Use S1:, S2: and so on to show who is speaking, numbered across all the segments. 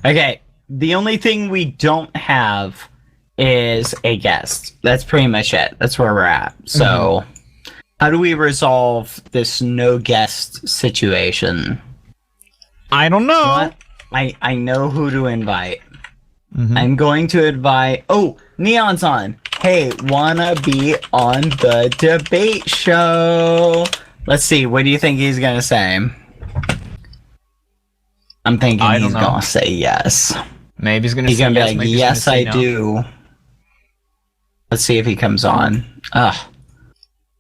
S1: Okay, the only thing we don't have is a guest. That's pretty much it. That's where we're at. So, how do we resolve this no guest situation?
S2: I don't know.
S1: What? I know who to invite. I'm going to invite... Oh, Neon's on. Hey, wanna be on the debate show? Let's see, what do you think he's gonna say? I'm thinking he's gonna say yes.
S2: Maybe he's gonna
S1: be
S2: yes,
S1: like, yes, I do. Let's see if he comes on. Ugh.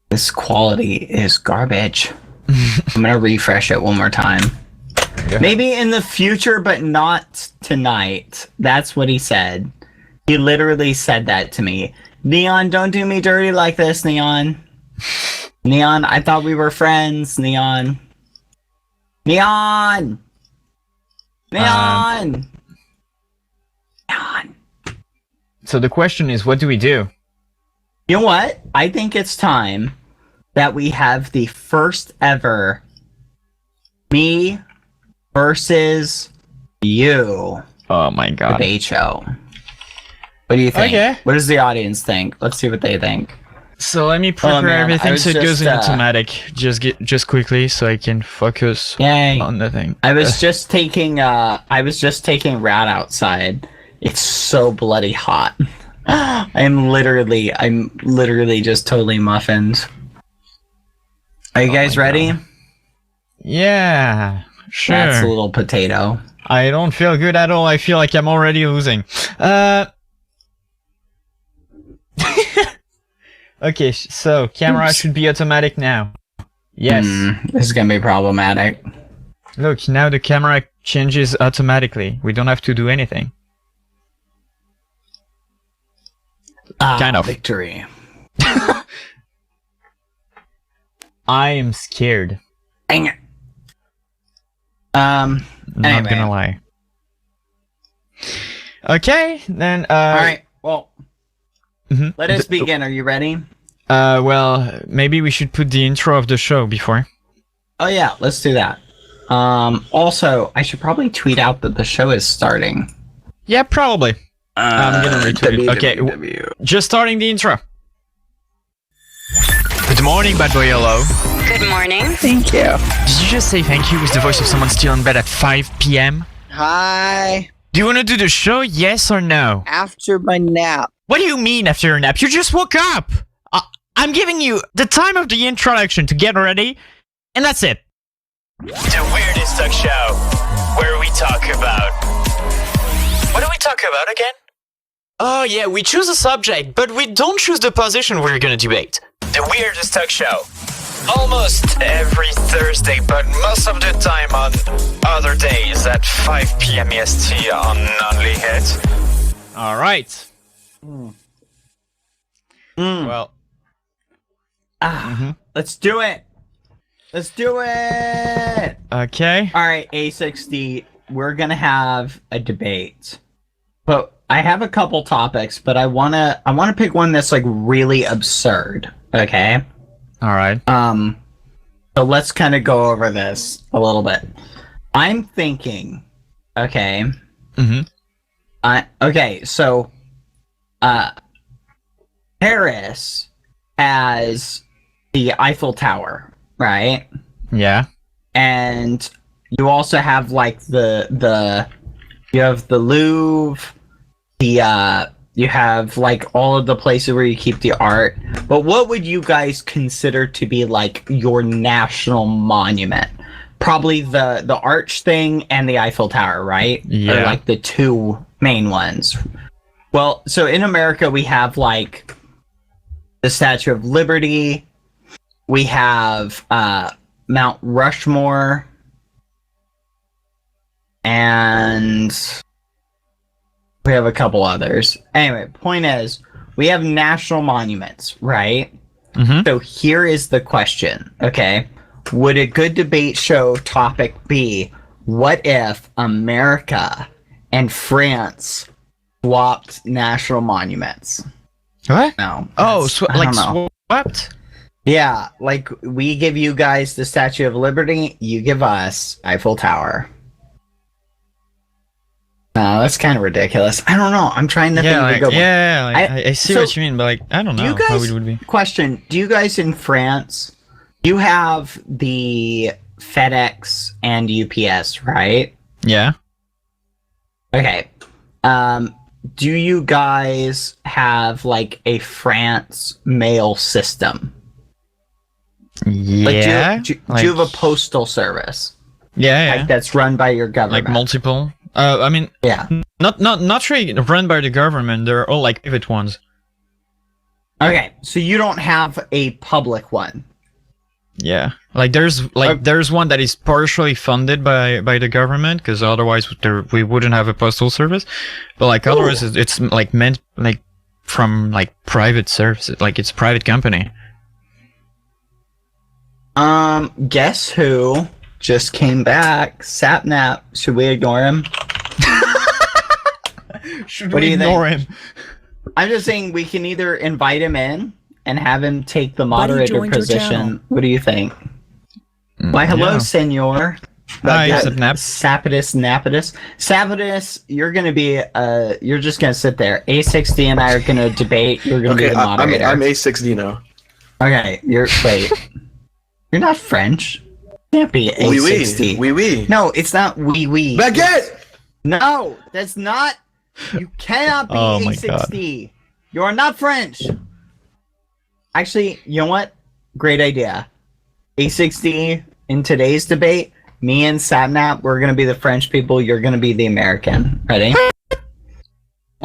S1: This quality is garbage. I'm gonna refresh it one more time. Maybe in the future, but not tonight. That's what he said. He literally said that to me. Neon, don't do me dirty like this, Neon. Neon, I thought we were friends, Neon. Neon! Neon! Neon!
S2: So the question is, what do we do?
S1: You know what? I think it's time that we have the first ever me versus you debate show. What do you think?
S2: Okay.
S1: What does the audience think? Let's see what they think.
S2: So let me prepare everything so it goes in automatic. Just quickly so I can focus on the thing.
S1: I was just taking Rat outside. It's so bloody hot. I'm literally just totally muffined. Are you guys ready?
S2: Yeah, sure.
S1: That's a little potato.
S2: I don't feel good at all. I feel like I'm already losing. Okay, so camera should be automatic now. Yes.
S1: This is gonna be problematic.
S2: Look, now the camera changes automatically. We don't have to do anything. Kind of.
S1: Victory.
S2: I am scared.
S1: Dang it.
S2: Not
S1: Anyway.
S2: gonna lie. Okay, then.
S1: Alright, well. Let us begin. Are you ready?
S2: Well, maybe we should put the intro of the show before.
S1: Oh yeah, let's do that. Also, I should probably tweet out that the show is starting.
S2: Yeah, probably. I'm gonna retweet it. Okay, just starting the intro. Good morning, BadBoyHalo.
S3: Good morning.
S4: Thank you.
S2: Did you just say thank you with the voice of someone still in bed at 5 p.m.?
S4: Hi.
S2: Do you want to do the show, yes or no?
S4: After my nap.
S2: What do you mean after your nap? You just woke up! I'm giving you the time of the introduction to get ready, and that's it.
S5: The Weirdest Talk Show, where we talk about... What do we talk about again?
S2: Oh yeah, we choose a subject, but we don't choose the position we're gonna debate.
S5: The Weirdest Talk Show. Almost every Thursday, but most of the time on other days at 5 p.m. EST on Only Hit.
S2: Alright. Well...
S1: Let's do it! Let's do it!
S2: Okay.
S1: Alright, a6d, we're gonna have a debate. But I have a couple topics, but I wanna pick one that's like really absurd. Okay?
S2: Alright.
S1: So let's kind of go over this a little bit. I'm thinking, okay. Okay, so Paris has the Eiffel Tower, right?
S2: Yeah.
S1: And you also have like you have the Louvre, you have like all of the places where you keep the art. But what would you guys consider to be like your national monument? Probably the arch thing and the Eiffel Tower, right?
S2: Yeah.
S1: Are like the two main ones. Well, so in America we have like the Statue of Liberty. We have Mount Rushmore. And we have a couple others. Anyway, point is, we have national monuments, right? So here is the question, okay? Would a good debate show topic be, what if America and France swapped national monuments?
S2: What?
S1: No.
S2: Oh,
S1: I don't know.
S2: swapped?
S1: Yeah, like we give you guys the Statue of Liberty, you give us Eiffel Tower. No, that's kind of ridiculous. I don't know. I'm trying to think of a good one.
S2: I see
S1: so-
S2: what you mean, but like I don't know
S1: Do you
S2: how
S1: guys,
S2: it would be.
S1: question, do you guys in France, you have the FedEx and UPS, right?
S2: Yeah.
S1: Okay. Do you guys have like a France mail system?
S2: Yeah.
S1: Do you have a postal service?
S2: Yeah.
S1: Like that's run by your government?
S2: Like multiple. I mean,
S1: Yeah.
S2: not really run by the government. They're all like private ones.
S1: Okay, so you don't have a public one.
S2: Yeah. Like there's one that is partially funded by the government because otherwise we wouldn't have a postal service. But like otherwise it's like meant like from like private services. Like it's a private company.
S1: Guess who just came back? Sapnap. Should we ignore him?
S2: Should
S1: What do you
S2: ignore
S1: think?
S2: him?
S1: I'm just saying we can either invite him in and have him take the moderator
S3: joined your
S1: position.
S3: channel.
S1: What do you think? Why, hello,
S2: Yeah.
S1: senor.
S2: Hi,
S1: That-
S2: Sapnap.
S1: Sapidus Napidus. Sapidus, you're gonna be you're just gonna sit there. A6d and I are gonna debate. You're gonna be
S6: Okay,
S1: the moderator.
S6: I'm a6d now.
S1: Okay, wait. You're not French. Can't be
S6: Oui,
S1: A6d.
S6: oui, oui, oui.
S1: No, it's not oui.
S6: Baguette!
S1: No, that's not. You cannot be
S2: Oh my
S1: A6d. You are not French. Actually, you know what? Great idea. A6d in today's debate, me and Satnap, we're gonna be the French people. You're gonna be the American. Ready?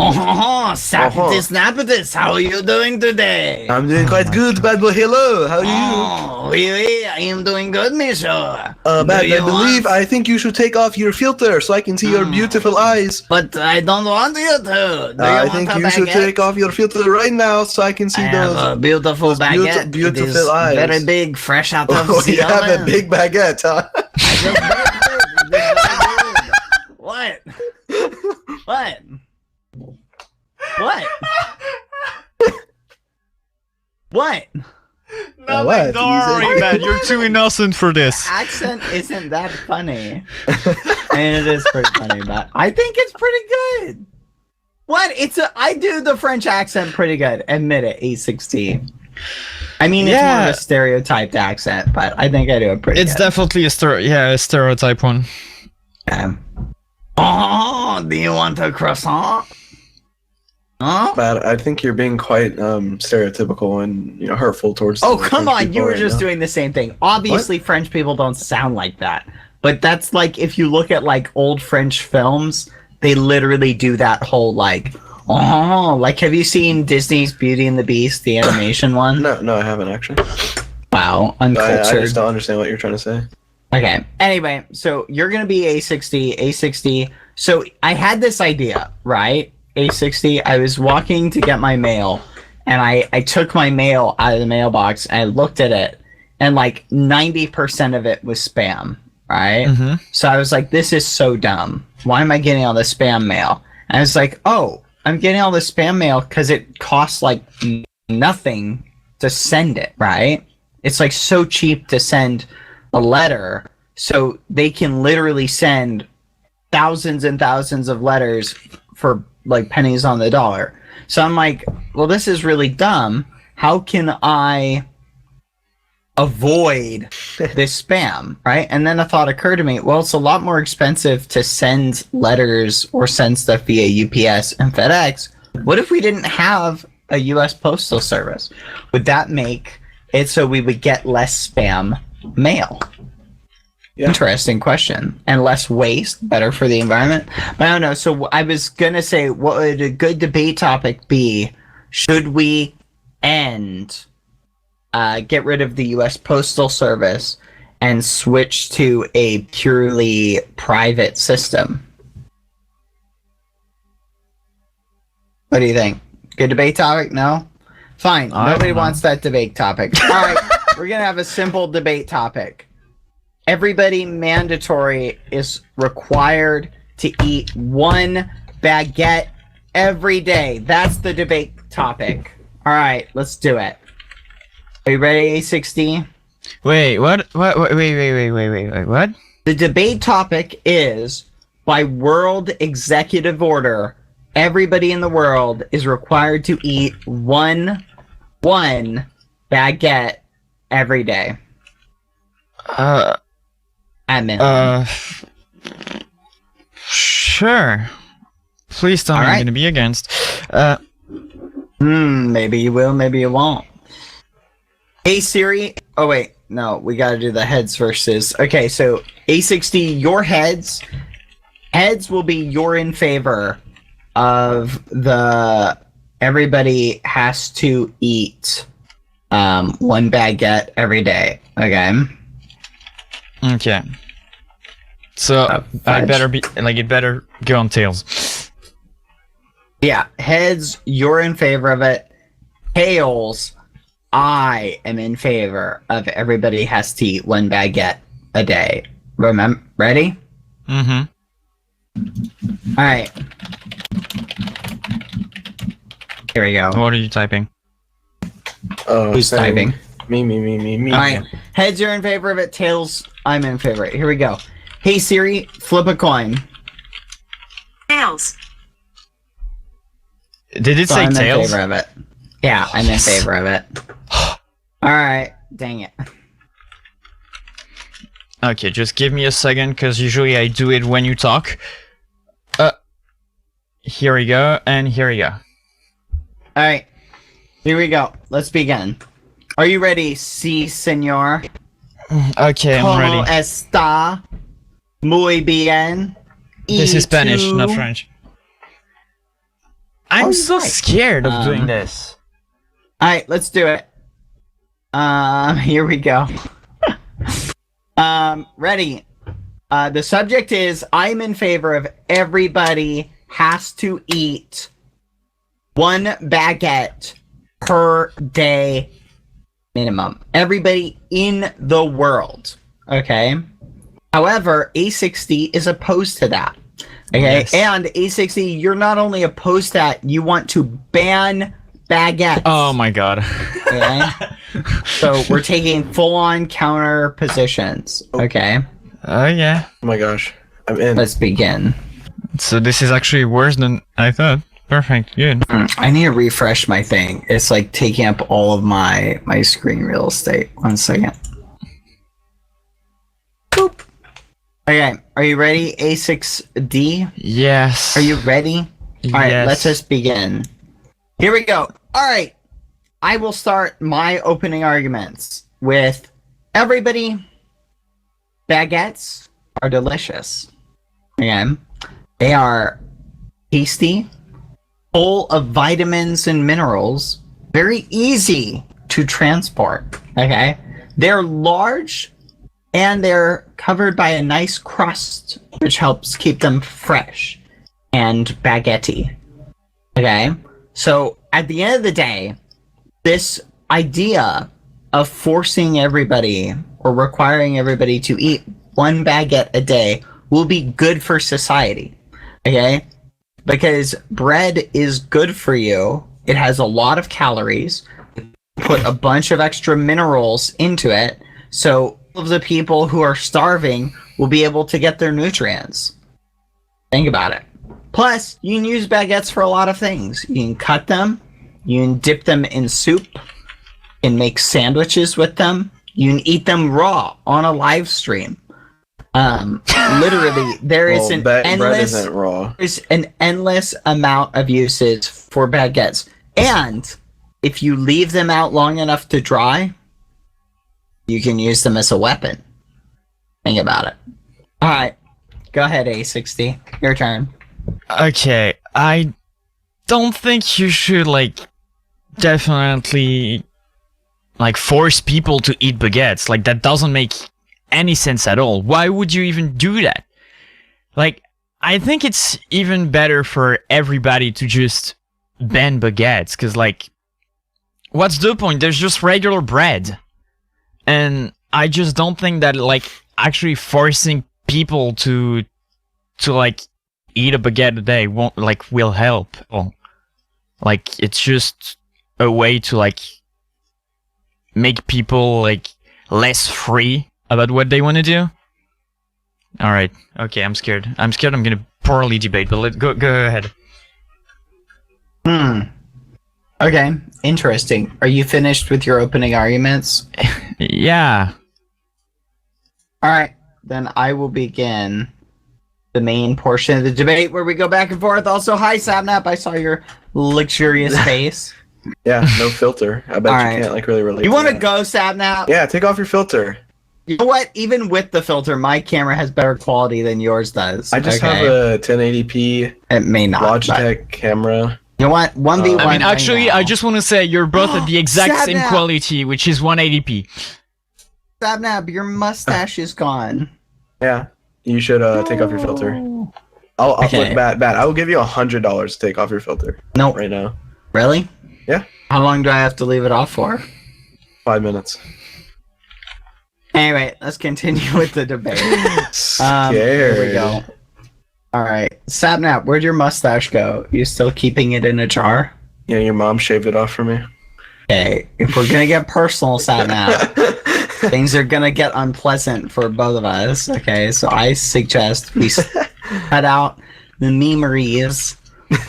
S1: Oh, Sapitus Napitus, how are you doing today?
S6: I'm doing quite good, BadBoyHalo. How are you?
S1: Oh, oui, I am doing good, monsieur.
S6: Bad,
S1: Do you
S6: I think you should take off your filter so I can see your beautiful eyes.
S1: But I don't want you to. Do you
S6: I
S1: want
S6: think
S1: a
S6: you should
S1: baguette?
S6: take off your filter right now so I can see
S1: I have a
S6: those.
S1: beautiful
S6: those
S1: baguette.
S6: beautiful
S1: it is
S6: eyes.
S1: very big, fresh out of
S6: Oh,
S1: the
S6: you have a
S1: oven.
S6: big baguette, huh?
S1: It's very big. It's very big. What? What? What?
S6: What?
S2: Sorry, man. You're too innocent for this.
S1: Accent isn't that funny. I mean, it is pretty funny, but I think it's pretty good. What? I do the French accent pretty good. Admit it, A16. I mean, it's more
S2: Yeah.
S1: of a stereotyped accent, but I think I do it pretty
S2: It's
S1: good.
S2: definitely a stereotype one.
S1: Oh, do you want a croissant? Huh?
S6: Bad, I think you're being quite stereotypical and hurtful towards.
S1: Oh,
S6: the
S1: come
S6: French
S1: on.
S6: people
S1: You were
S6: right
S1: just
S6: now.
S1: doing the same thing. Obviously, French people don't sound like that. But that's like, if you look at like old French films, they literally do that whole like, oh, like have you seen Disney's Beauty and the Beast, the animation one?
S6: No, I haven't actually.
S1: Wow,
S6: I
S1: uncultured.
S6: just don't understand what you're trying to say.
S1: Okay. Anyway, so you're gonna be A60. So I had this idea, right? A60. I was walking to get my mail, and I took my mail out of the mailbox and I looked at it, and like 90% of it was spam, right?
S2: Mm-hmm.
S1: So I was like, this is so dumb. Why am I getting all this spam mail? And I was like, oh, I'm getting all this spam mail because it costs like nothing to send it, right? It's like so cheap to send a letter, so they can literally send thousands and thousands of letters for like pennies on the dollar. So I'm like, well, this is really dumb. How can I avoid this spam, right? And then a thought occurred to me, well, it's a lot more expensive to send letters or send stuff via UPS and FedEx. What if we didn't have a US postal service? Would that make it so we would get less spam mail?
S6: Yeah.
S1: Interesting question. And less waste, better for the environment. But I don't know. So I was gonna say, what would a good debate topic be? Should we get rid of the U.S. Postal Service and switch to a purely private system? What do you think? Good debate topic? No? Fine.
S2: I
S1: Nobody
S2: don't know.
S1: wants that debate topic. All right. We're gonna have a simple debate topic. Everybody mandatory is required to eat one baguette every day. That's the debate topic. All right, let's do it. Are you ready, A6D?
S2: Wait, what? Wait, what?
S1: The debate topic is by world executive order, everybody in the world is required to eat one baguette every day. At minimum.
S2: Sure. Please tell me I'm
S1: Alright.
S2: going to be against.
S1: Maybe you will, maybe you won't. Hey Siri. Oh wait, no, we gotta do the heads versus. Okay, so a6d, your heads will be you're in favor of the everybody has to eat one baguette every day. Okay.
S2: Okay. So I
S1: fudge.
S2: better be like it better go on tails.
S1: Yeah, heads, you're in favor of it. Tails, I am in favor of everybody has to eat one baguette a day. Remember? Ready?
S2: Mm-hmm.
S1: All right. Here we go.
S2: What are you typing?
S1: Who's
S6: same.
S1: typing?
S6: Me.
S1: All right. Heads, you're in favor of it. Tails, I'm in favor of it. Here we go. Hey Siri, flip a coin.
S3: Tails.
S2: Did it
S1: So
S2: say
S1: I'm
S2: tails?
S1: in favor of it. Yeah, I'm in favor of it. All right. Dang it.
S2: Okay, just give me a second, because usually I do it when you talk. Here we go, and here we go.
S1: All right. Here we go. Let's begin. Are you ready, sí, señor?
S2: Okay, I'm
S1: ¿Cómo
S2: ready.
S1: está? Muy bien.
S2: This is Spanish,
S1: ¿Y
S2: not
S1: tú?
S2: French. I'm
S1: Oh,
S2: so
S1: right.
S2: scared of doing
S1: Um,
S2: this.
S1: All right, let's do it. Here we go. Ready. The subject is I'm in favor of everybody has to eat one baguette per day minimum. Everybody in the world. Okay. However, a6d is opposed to that. Okay.
S2: Yes.
S1: And a6d, you're not only opposed to that, you want to ban baguettes.
S2: Oh my god.
S1: Okay. So we're taking full-on counter positions. Okay.
S2: Oh yeah.
S6: Oh my gosh. I'm in.
S1: Let's begin.
S2: So this is actually worse than I thought. Perfect. Good.
S1: I need to refresh my thing. It's like taking up all of my screen real estate. 1 second. Boop. Okay. Are you ready, A6D?
S2: Yes.
S1: Are you ready? All right.
S2: Yes.
S1: Let's just begin. Here we go. All right. I will start my opening arguments with everybody. Baguettes are delicious. Again, they are tasty, full of vitamins and minerals, very easy to transport. Okay, they're large and they're covered by a nice crust, which helps keep them fresh and baguette-y. Okay, so at the end of the day, this idea of forcing everybody or requiring everybody to eat one baguette a day will be good for society. Okay? Because bread is good for you. It has a lot of calories. Put a bunch of extra minerals into it. So all of the people who are starving will be able to get their nutrients. Think about it. Plus, you can use baguettes for a lot of things. You can cut them. You can dip them in soup. And make sandwiches with them. You can eat them raw on a live stream. Literally, there is an
S6: bread
S1: endless
S6: isn't raw.
S1: there's an endless amount of uses for baguettes. And if you leave them out long enough to dry, you can use them as a weapon. Think about it. All right, go ahead, A6D. Your turn.
S2: Okay, I don't think you should definitely force people to eat baguettes. That doesn't make any sense at all. Why would you even do that? I think it's even better for everybody to just ban baguettes, because what's the point? There's just regular bread. And I just don't think that actually forcing people to eat a baguette a day won't will help. It's just a way to make people less free about what they want to do. All right. Okay, I'm scared. I'm gonna poorly debate, but go ahead.
S1: Okay, interesting. Are you finished with your opening arguments?
S2: Yeah.
S1: All right, then I will begin the main portion of the debate where we go back and forth. Also, hi, Sapnap. I saw your luxurious face.
S6: Yeah, no filter. I bet
S1: All
S6: you
S1: right.
S6: can't like really relate.
S1: You
S6: to
S1: want to
S6: that.
S1: go, Sapnap?
S6: Yeah, take off your filter.
S1: You know what? Even with the filter, my camera has better quality than yours does.
S6: I just have a 1080p
S1: It may not. but-
S6: Logitech camera.
S1: You know what? 1v1.
S2: I mean,
S1: right
S2: actually,
S1: now.
S2: I just want to say you're both at the exact
S1: Sad
S2: same
S1: now.
S2: quality, which is 180p.
S1: Sapnap, your mustache is gone.
S6: Yeah, you should take off your filter. I'll
S1: Okay.
S6: look bad. I will give you $100 to take off your filter
S1: No,
S6: right now.
S1: really?
S6: Yeah.
S1: How long do I have to leave it off for?
S6: 5 minutes.
S1: Anyway, let's continue with the debate.
S6: Scared.
S1: Here we go. All right, Sapnap, where'd your mustache go? You still keeping it in a jar?
S6: Yeah, your mom shaved it off for me.
S1: Okay, if we're gonna get personal, Sapnap, things are gonna get unpleasant for both of us. Okay, so I suggest we cut out the memories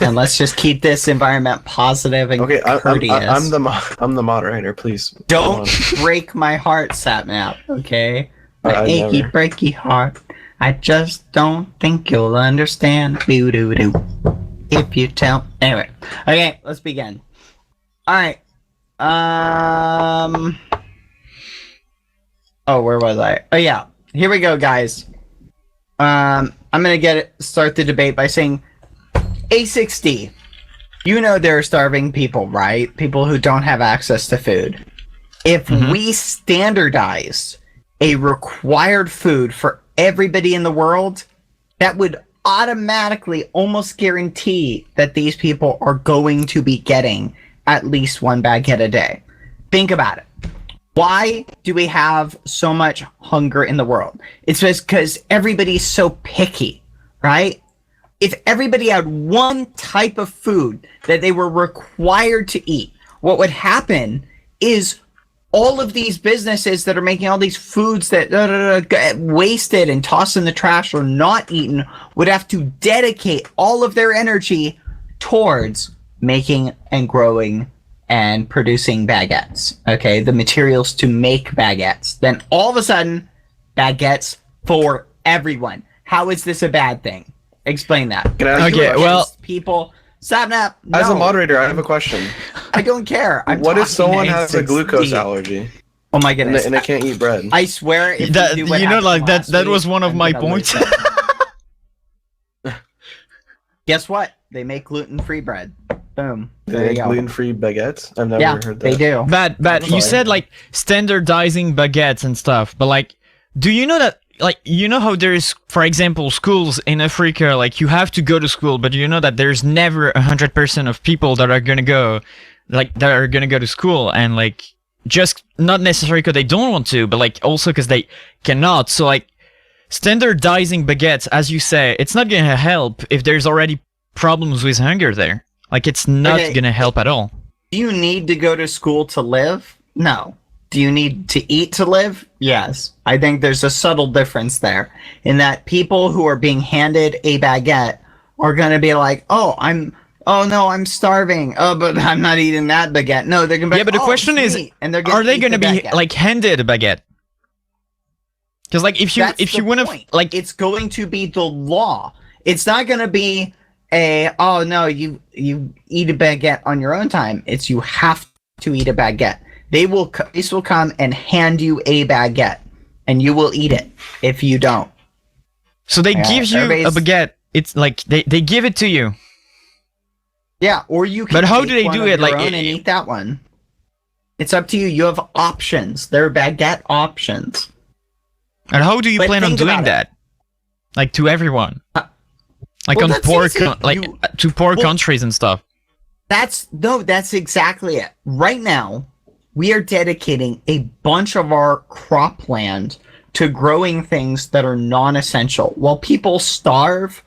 S1: and let's just keep this environment positive and
S6: Okay,
S1: courteous.
S6: I'm the moderator. Please
S1: Don't
S6: Hold on.
S1: break my heart, Sapnap. Okay, my
S6: I
S1: achy
S6: never.
S1: breaky heart. I just don't think you'll understand. Doo doo doo. If you tell. Anyway, okay, let's begin. All right. Oh, where was I? Oh yeah, here we go, guys. I'm gonna start the debate by saying, a6d. You know there are starving people, right? People who don't have access to food. If we standardize a required food for everybody in the world, that would automatically almost guarantee that these people are going to be getting at least one baguette a day. Think about it. Why do we have so much hunger in the world? It's just because everybody's so picky, right? If everybody had one type of food that they were required to eat, what would happen is all of these businesses that are making all these foods that get wasted and tossed in the trash or not eaten would have to dedicate all of their energy towards making and growing and producing baguettes. Okay, the materials to make baguettes. Then all of a sudden, baguettes for everyone. How is this a bad thing? Explain that.
S6: Can I ask you a
S2: Okay,
S6: question?
S2: well-
S1: People, Sapnap, no,
S6: As a moderator, I have a question.
S1: I don't care. I'm
S6: What if
S1: talking
S6: someone
S1: to
S6: has a
S1: A6D.
S6: glucose allergy
S1: Oh my
S6: and
S1: goodness.
S6: they can't eat bread?
S1: I swear, if
S2: That,
S1: you do what
S2: you know,
S1: happened
S2: like that.
S1: last
S2: That
S1: week,
S2: was one of
S1: I'm
S2: my
S1: gonna
S2: points.
S1: lose it. Guess what? They make gluten-free bread. Boom.
S6: They
S1: There you
S6: make
S1: go.
S6: gluten-free baguettes? I've never
S1: Yeah,
S6: heard that.
S1: they do.
S2: But you
S1: Sorry.
S2: said like standardizing baguettes and stuff, but like, do you know that like you know how there's, for example, schools in Africa, like you have to go to school, but you know that there's never 100% of people that are gonna go, like that are gonna go to school, and like just not necessarily because they don't want to, but like also because they cannot. So like standardizing baguettes, as you say, it's not gonna help if there's already problems with hunger there. Like it's not
S1: Okay.
S2: gonna help at all.
S1: Do you need to go to school to live? No. Do you need to eat to live? Yes. I think there's a subtle difference there in that people who are being handed a baguette are going to be like, oh no, I'm starving. Oh, but I'm not eating that baguette. No, they're going to be
S2: Yeah, but the
S1: "Oh,
S2: question is,
S1: sweet," and they're gonna
S2: are they
S1: eat
S2: gonna
S1: the
S2: be
S1: baguette.
S2: like handed a baguette? Because like if you
S1: That's the
S2: want to
S1: point.
S2: like
S1: it's going to be the law. It's not going to be oh no, you eat a baguette on your own time. It's you have to eat a baguette. Police will come and hand you a baguette, and you will eat it if you don't.
S2: so they
S1: Yeah,
S2: give you a
S1: everybody's-
S2: baguette. It's like they give it to you.
S1: Yeah, or you can
S2: But how
S1: take
S2: do they
S1: one
S2: do
S1: of
S2: it?
S1: your
S2: Like,
S1: own and eat that one. It's up to you. You have options. There are baguette options.
S2: And how do you
S1: But
S2: plan on
S1: think
S2: doing
S1: about it.
S2: that? Like to everyone, like
S1: well,
S2: on
S1: that's
S2: poor,
S1: easy.
S2: like
S1: You-
S2: to poor
S1: well-
S2: countries and stuff.
S1: That's exactly it. Right now, we are dedicating a bunch of our cropland to growing things that are non-essential. While people starve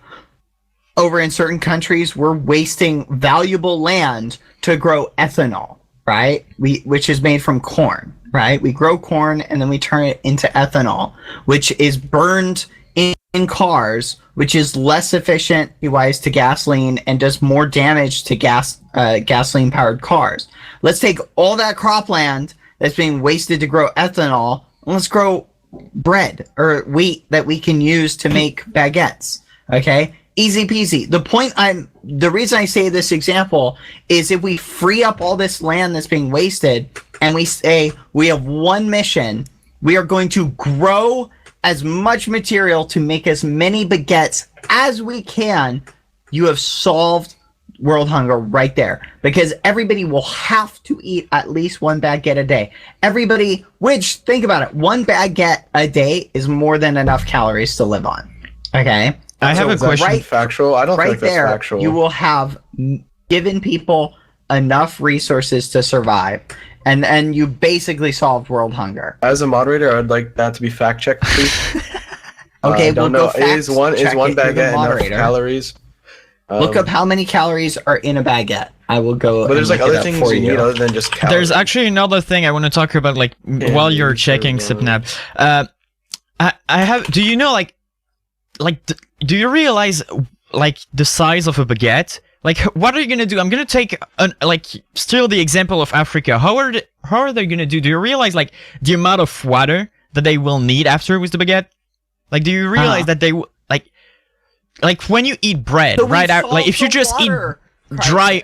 S1: over in certain countries, we're wasting valuable land to grow ethanol, right? Which is made from corn, right? We grow corn and then we turn it into ethanol, which is burned in in cars, which is less efficient wise to gasoline and does more damage to gasoline powered cars. Let's take all that cropland that's being wasted to grow ethanol and let's grow bread or wheat that we can use to make baguettes. Okay, easy peasy. The reason I say this example is if we free up all this land that's being wasted and we say we have one mission, we are going to grow as much material to make as many baguettes as we can, you have solved world hunger right there, because everybody will have to eat at least one baguette a day. Everybody, which, think about it, one baguette a day is more than enough calories to live on. Okay?
S2: I have a question.
S1: Right,
S6: factual? I don't
S1: right
S6: think that's
S1: there,
S6: factual.
S1: you will have given people enough resources to survive. And you basically solved world hunger.
S6: As a moderator, I'd like that to be fact checked, please.
S1: Okay,
S6: don't
S1: we'll
S6: know.
S1: go
S6: Is one
S1: fact check it. You're the
S6: baguette enough
S1: moderator.
S6: calories?
S1: Look up how many calories are in a baguette. I will go.
S6: But there's
S1: and
S6: like
S1: look it
S6: other
S1: up
S6: things
S1: for
S6: you need other than just calories.
S2: There's actually another thing I want to talk about, like while you're checking Sipnab. I have. Do you know do you realize like the size of a baguette? Like, what are you gonna do? I'm gonna take still the example of Africa. How are they gonna do? Do you realize like the amount of water that they will need after with the baguette? Like, do you realize that they like when you eat bread,
S1: So
S2: right out, like if you just eat dry.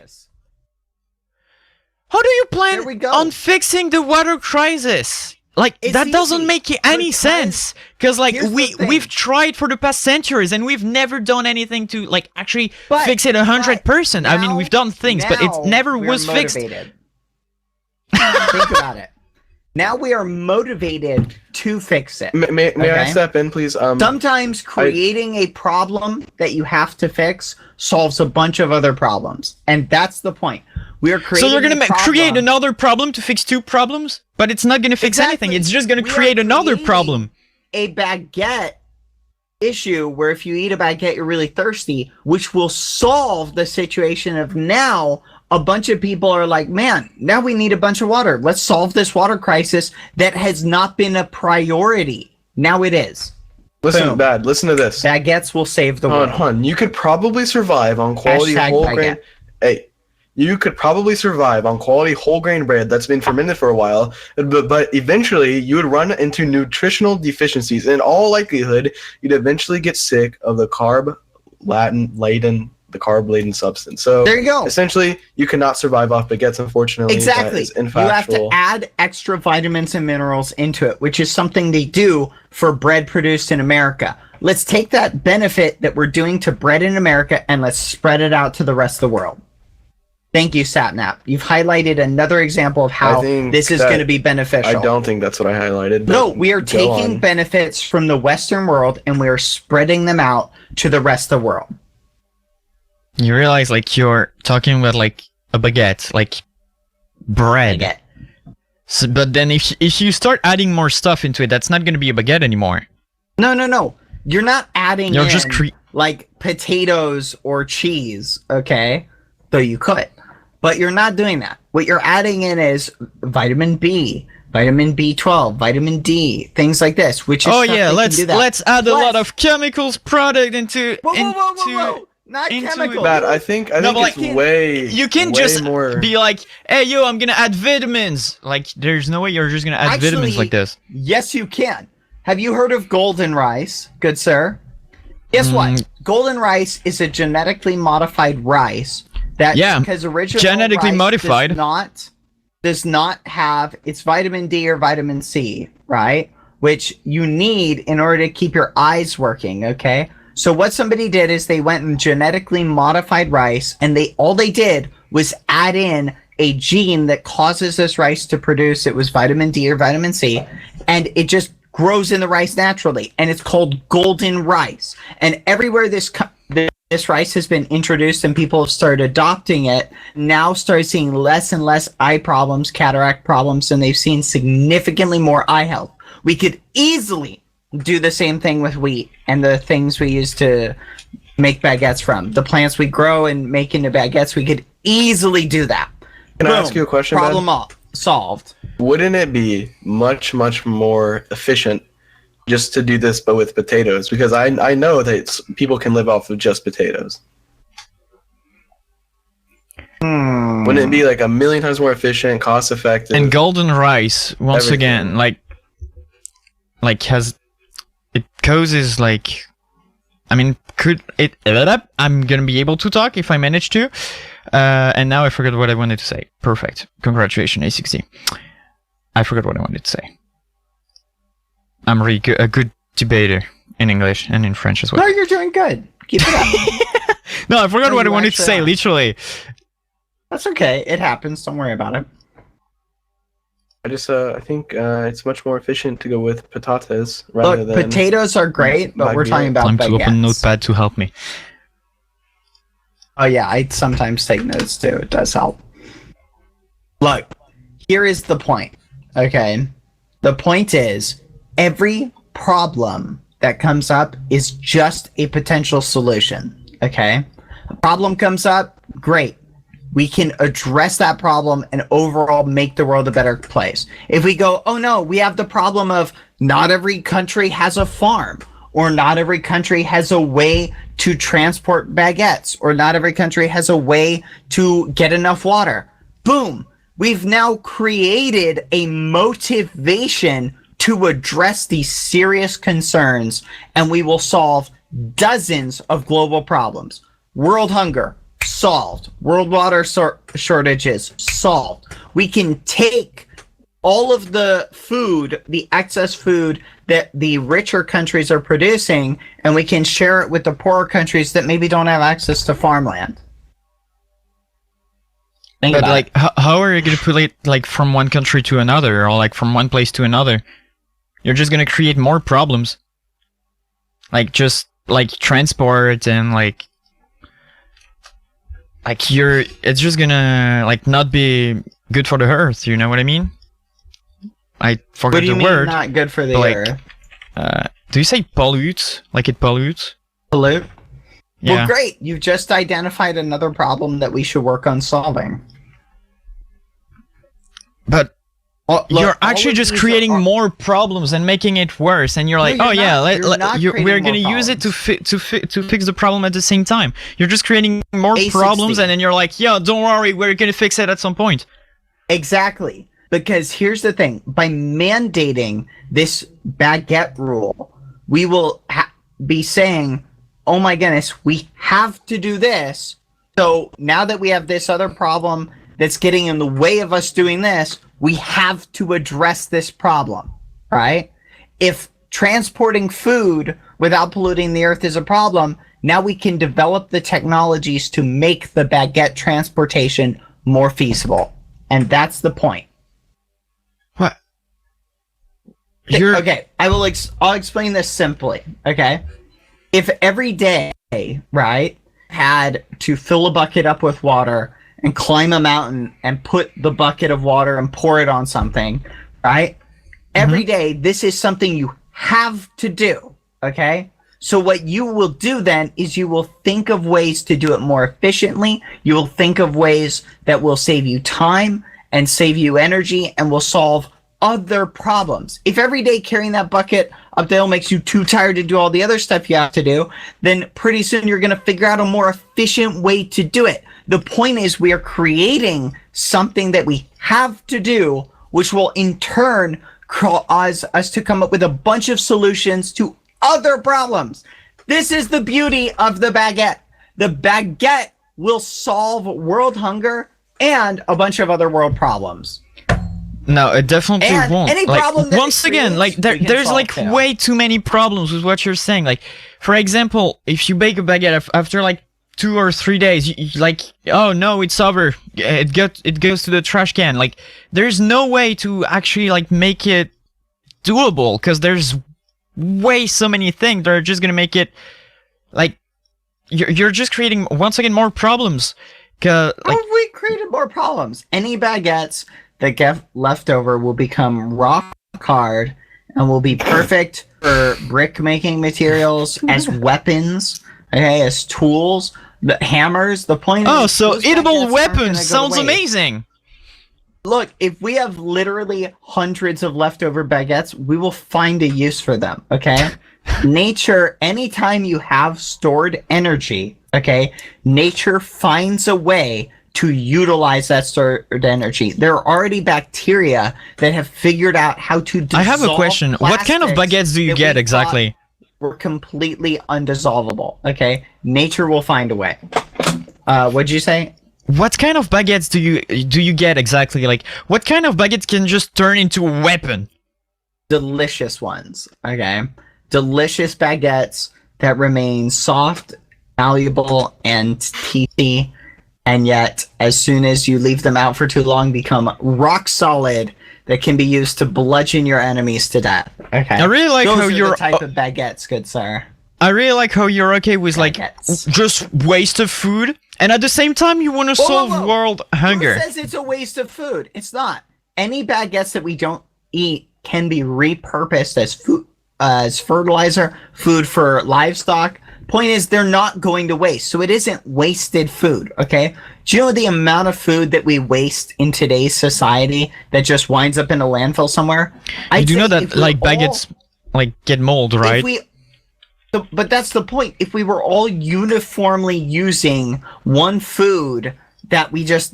S2: How do you
S1: There we
S2: plan
S1: go.
S2: on fixing the water crisis? Like,
S1: It's
S2: that doesn't
S1: easy,
S2: make any
S1: because
S2: sense. Because like
S1: here's the thing.
S2: we've tried for the past centuries and we've never done anything to like actually
S1: But-
S2: fix it 100%. I mean,
S1: now-
S2: we've done things, but it
S1: now
S2: never
S1: we are
S2: was fixed.
S1: motivated. Think about it. Now we are motivated to fix it.
S6: May I
S1: Okay.
S6: step in, please?
S1: Sometimes creating a problem that you have to fix solves a bunch of other problems, and that's the point. We are
S2: So
S1: creating.
S2: you're gonna
S1: a problem.
S2: create another problem to fix two problems, but it's not gonna fix anything.
S1: Exactly.
S2: It's just gonna
S1: We are
S2: create another
S1: creating
S2: problem.
S1: A baguette issue where if you eat a baguette, you're really thirsty, which will solve the situation of now. A bunch of people are like, man, now we need a bunch of water. Let's solve this water crisis that has not been a priority. Now it is.
S6: listen,
S1: boom.
S6: Bad. Listen to this.
S1: Baguettes will save the
S6: Hold
S1: world.
S6: on, hold on. You could probably survive on quality
S1: Hashtag
S6: whole
S1: baguette.
S6: grain. Hey, you could probably survive on quality whole grain bread that's been fermented for a while, but eventually you would run into nutritional deficiencies. In all likelihood, you'd eventually get sick of the carb-laden substance. So
S1: There you go.
S6: essentially, you cannot survive off baguettes, unfortunately.
S1: Exactly.
S6: That is
S1: You have to
S6: infactual.
S1: add extra vitamins and minerals into it, which is something they do for bread produced in America. Let's take that benefit that we're doing to bread in America and let's spread it out to the rest of the world. Thank you, Sapnap. You've highlighted another example of how
S6: I think
S1: this is
S6: that-
S1: going to be beneficial.
S6: I don't think that's what I highlighted. but
S1: No, we are
S6: go
S1: taking
S6: on.
S1: benefits from the Western world and we are spreading them out to the rest of the world.
S2: You realize like you're talking about like a baguette, like bread.
S1: Baguette.
S2: So, but then if you start adding more stuff into it, that's not gonna be a baguette anymore.
S1: No. You're not adding
S2: You're
S1: in
S2: just
S1: like potatoes or cheese, okay? Though you could. But you're not doing that. What you're adding in is vitamin B, vitamin B12, vitamin D, things like this, which is
S2: Oh
S1: stuff
S2: yeah,
S1: that can do that.
S2: let's add a
S1: Plus-
S2: lot of chemicals product into
S1: Whoa. Not
S2: into-
S1: chemicals.
S6: Bad. I think
S2: No, but
S6: it's
S2: like,
S6: way.
S2: You can
S6: way
S2: just
S6: more.
S2: be like, hey yo, I'm gonna add vitamins. Like there's no way you're just gonna add vitamins like this.
S1: Yes, you can. Have you heard of golden rice, good sir? Guess what? Golden rice is a genetically modified rice that
S2: Yeah,
S1: because original
S2: genetically
S1: rice
S2: modified.
S1: does not have its vitamin D or vitamin C, right? Which you need in order to keep your eyes working, okay? So what somebody did is they went and genetically modified rice and all they did was add in a gene that causes this rice to produce it was vitamin D or vitamin C, and it just grows in the rice naturally, and it's called golden rice. And everywhere this rice has been introduced and people have started adopting it, now start seeing less and less eye problems, cataract problems, and they've seen significantly more eye health. We could easily do the same thing with wheat and the things we use to make baguettes from. The plants we grow and make into baguettes, we could easily do that.
S6: Can I
S1: Boom.
S6: ask you a question,
S1: Problem solved.
S6: Wouldn't it be much, much more efficient just to do this, but with potatoes, because I know that people can live off of just potatoes. Wouldn't it be like a million times more efficient, cost effective?
S2: And golden rice, once
S6: Everything.
S2: again, like has it causes like, I mean, could it? I'm gonna be able to talk if I manage to. And now I forgot what I wanted to say. Perfect. Congratulations, a6d. I forgot what I wanted to say. I'm really a good debater in English and in French as well.
S1: No, you're doing good. Keep it up.
S2: No, I forgot
S1: No,
S2: what I
S1: you
S2: wanted to
S1: actually
S2: say,
S1: are.
S2: literally.
S1: That's okay. It happens. Don't worry about it.
S6: I think it's much more efficient to go with potatoes rather
S1: Look,
S6: than
S1: potatoes are great, but we're talking about
S2: Time to open
S1: baguettes.
S2: Notepad to help me.
S1: Oh yeah, I sometimes take notes too. It does help. Look, here is the point. Okay, the point is every problem that comes up is just a potential solution. Okay, a problem comes up, great. We can address that problem and overall make the world a better place. If we go, oh no, we have the problem of not every country has a farm, or not every country has a way to transport baguettes, or not every country has a way to get enough water. Boom. We've now created a motivation to address these serious concerns, and we will solve dozens of global problems. World hunger, solved. World water shortages, solved. We can take all of the food, the excess food that the richer countries are producing, and we can share it with the poorer countries that maybe don't have access to farmland. Think
S2: But
S1: about
S2: like,
S1: it.
S2: how are you gonna put it like from one country to another, or like from one place to another? You're just gonna create more problems. Like just like transport and like it's just gonna like not be good for the earth. You know what I mean? I
S1: What
S2: forgot
S1: do you
S2: the
S1: mean
S2: word.
S1: not good for the
S2: like,
S1: earth?
S2: Do you say pollutes? Like it pollutes?
S1: Pollute?
S2: Yeah.
S1: Well, great. You've just identified another problem that we should work on solving.
S2: But
S1: Well, look,
S2: you're
S1: all
S2: actually
S1: of
S2: just
S1: these
S2: creating
S1: are-
S2: more problems and making it worse. And you're like,
S1: you're
S2: oh yeah,
S1: not. You're not
S2: we're
S1: creating
S2: gonna
S1: more
S2: use it to
S1: problems.
S2: to fix the problem at the same time. You're just creating more
S1: A6d.
S2: problems, and then you're like, yo, don't worry, we're gonna fix it at some point.
S1: Exactly. Because here's the thing. By mandating this baguette rule, we will be saying, oh my goodness, we have to do this. So now that we have this other problem that's getting in the way of us doing this, we have to address this problem, right? If transporting food without polluting the earth is a problem, now we can develop the technologies to make the baguette transportation more feasible. And that's the point.
S2: What? You're
S1: Okay, I'll explain this simply, okay? If every day, right, had to fill a bucket up with water and climb a mountain and put the bucket of water and pour it on something, right? Every day, this is something you have to do, okay? So what you will do then is you will think of ways to do it more efficiently. You will think of ways that will save you time and save you energy and will solve other problems. If every day carrying that bucket up the hill makes you too tired to do all the other stuff you have to do, then pretty soon you're going to figure out a more efficient way to do it. The point is we are creating something that we have to do, which will in turn cause us to come up with a bunch of solutions to other problems. This is the beauty of the baguette. The baguette will solve world hunger and a bunch of other world problems.
S2: No, it definitely
S1: And
S2: won't.
S1: any
S2: Like,
S1: problem that it
S2: once again,
S1: creates,
S2: like
S1: we can
S2: there's
S1: solve
S2: like
S1: too.
S2: way too many problems with what you're saying. Like, for example, if you bake a baguette after like 2 or 3 days, you like, oh no, it's over. It goes to the trash can. Like, there's no way to actually like make it doable because there's way so many things that are just gonna make it like you're just creating once again more problems. Like,
S1: We created more problems. Any baguettes that get left over will become rock hard and will be perfect for brick making materials, as weapons, okay, as tools, the hammers. The point
S2: oh,
S1: is,
S2: so
S1: those
S2: eatable
S1: baguettes aren't gonna
S2: weapons
S1: go
S2: sounds
S1: to waste.
S2: amazing.
S1: Look, if we have literally hundreds of leftover baguettes, we will find a use for them, okay? Nature, anytime you have stored energy, okay, nature finds a way to utilize that stored energy. There are already bacteria that have figured out how to dissolve
S2: I have a question. What kind of
S1: plastics
S2: baguettes do you
S1: that
S2: get
S1: we
S2: exactly?
S1: thought were completely undissolvable, okay? Nature will find a way. What'd you say?
S2: What kind of baguettes do you get exactly? Like, what kind of baguettes can just turn into a weapon?
S1: Delicious ones, okay? Delicious baguettes that remain soft, malleable, and teethy, and yet, as soon as you leave them out for too long, become rock solid that can be used to bludgeon your enemies to death. Okay.
S2: I really like
S1: Those
S2: how
S1: are
S2: you're.
S1: the type of baguettes, good sir.
S2: I really like how you're okay with like
S1: Baguettes.
S2: just waste of food, and at the same time you want to
S1: Whoa,
S2: solve
S1: whoa, whoa.
S2: world hunger.
S1: Who says it's a waste of food? It's not. Any baguettes that we don't eat can be repurposed as food, as fertilizer, food for livestock. Point is, they're not going to waste, so it isn't wasted food. Okay? Do you know the amount of food that we waste in today's society that just winds up in a landfill somewhere?
S2: You do
S1: say
S2: know that
S1: if we
S2: like
S1: all-
S2: baguettes like get mold,
S1: if
S2: right?
S1: but that's the point. If we were all uniformly using one food that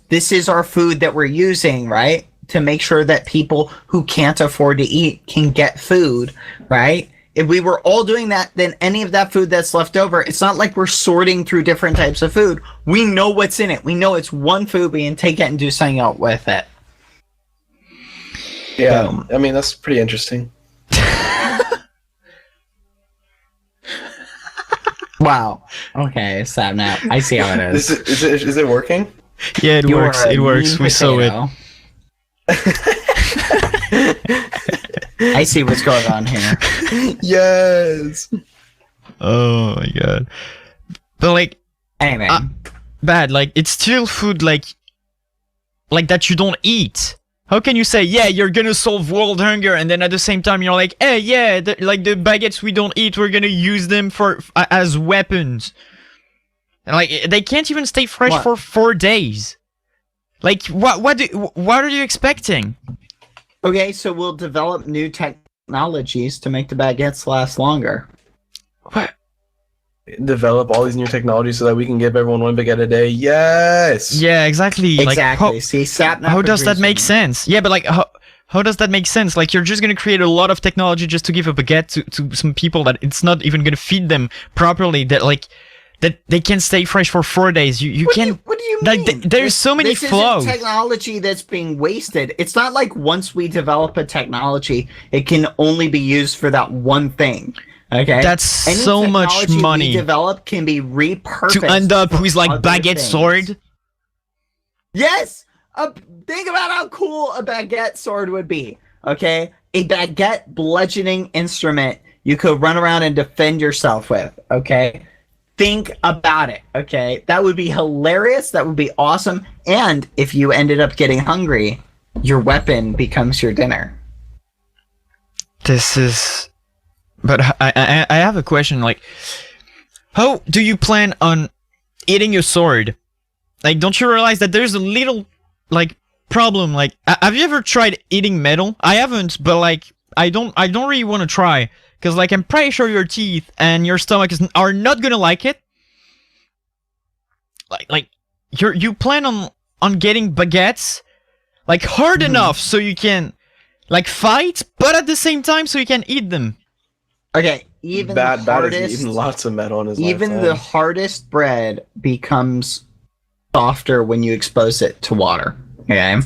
S1: this is our food that we're using, right? To make sure that people who can't afford to eat can get food, right? If we were all doing that, then any of that food that's left over, it's not like we're sorting through different types of food. We know what's in it. We know it's one food. We can take it and do something else with it.
S6: Yeah, I mean, that's pretty interesting.
S1: Wow. Okay, sad now. I see how it is.
S6: Is it working?
S2: Yeah, it
S1: You
S2: works.
S1: are a
S2: It works.
S1: mean
S2: We saw it.
S1: potato. I see what's going on here.
S6: Yes.
S2: Oh my god. But like
S1: Anyway,
S2: bad, like it's still food like that you don't eat. How can you say, yeah, you're gonna solve world hunger, and then at the same time you're like, hey, yeah, the baguettes we don't eat, we're gonna use them as weapons. And like they can't even stay fresh
S1: What?
S2: for 4 days. Like what are you expecting?
S1: okay, so we'll develop new technologies to make the baguettes last longer.
S2: What?
S6: Develop all these new technologies so that we can give everyone one baguette a day. Yes.
S2: Yeah, exactly.
S1: Exactly.
S2: Like,
S1: See, Sapnap
S2: how does that
S1: agrees
S2: make
S1: with me.
S2: sense? Yeah, but like how does that make sense? Like you're just gonna create a lot of technology just to give a baguette to some people that it's not even gonna feed them properly. That they can stay fresh for 4 days. You can't.
S1: What do you
S2: Like,
S1: mean?
S2: there's so many
S1: this
S2: flaws.
S1: isn't technology that's being wasted. It's not like once we develop a technology, it can only be used for that one thing. Okay,
S2: That's so much
S1: technology
S2: money
S1: we develop can be repurposed
S2: to end up
S1: for
S2: with like
S1: other
S2: baguette
S1: things.
S2: sword.
S1: Yes. Think about how cool a baguette sword would be. Okay, a baguette bludgeoning instrument you could run around and defend yourself with. Okay. Think about it, okay? That would be hilarious. That would be awesome. And if you ended up getting hungry, your weapon becomes your dinner.
S2: This is. But I have a question. Like, how do you plan on eating a sword? Like, don't you realize that there's a little like problem? Like, have you ever tried eating metal? I haven't, but like, I don't really want to try. Because, like, I'm pretty sure your teeth and your stomach are not gonna like it. Like you plan on getting baguettes, like, hard enough so you can, like, fight, but at the same time so you can eat them.
S1: Okay, even
S6: Bad
S1: the
S6: has
S1: hardest,
S6: eaten lots of metal in his
S1: even
S6: lifetime.
S1: the hardest bread becomes softer when you expose it to water. Okay,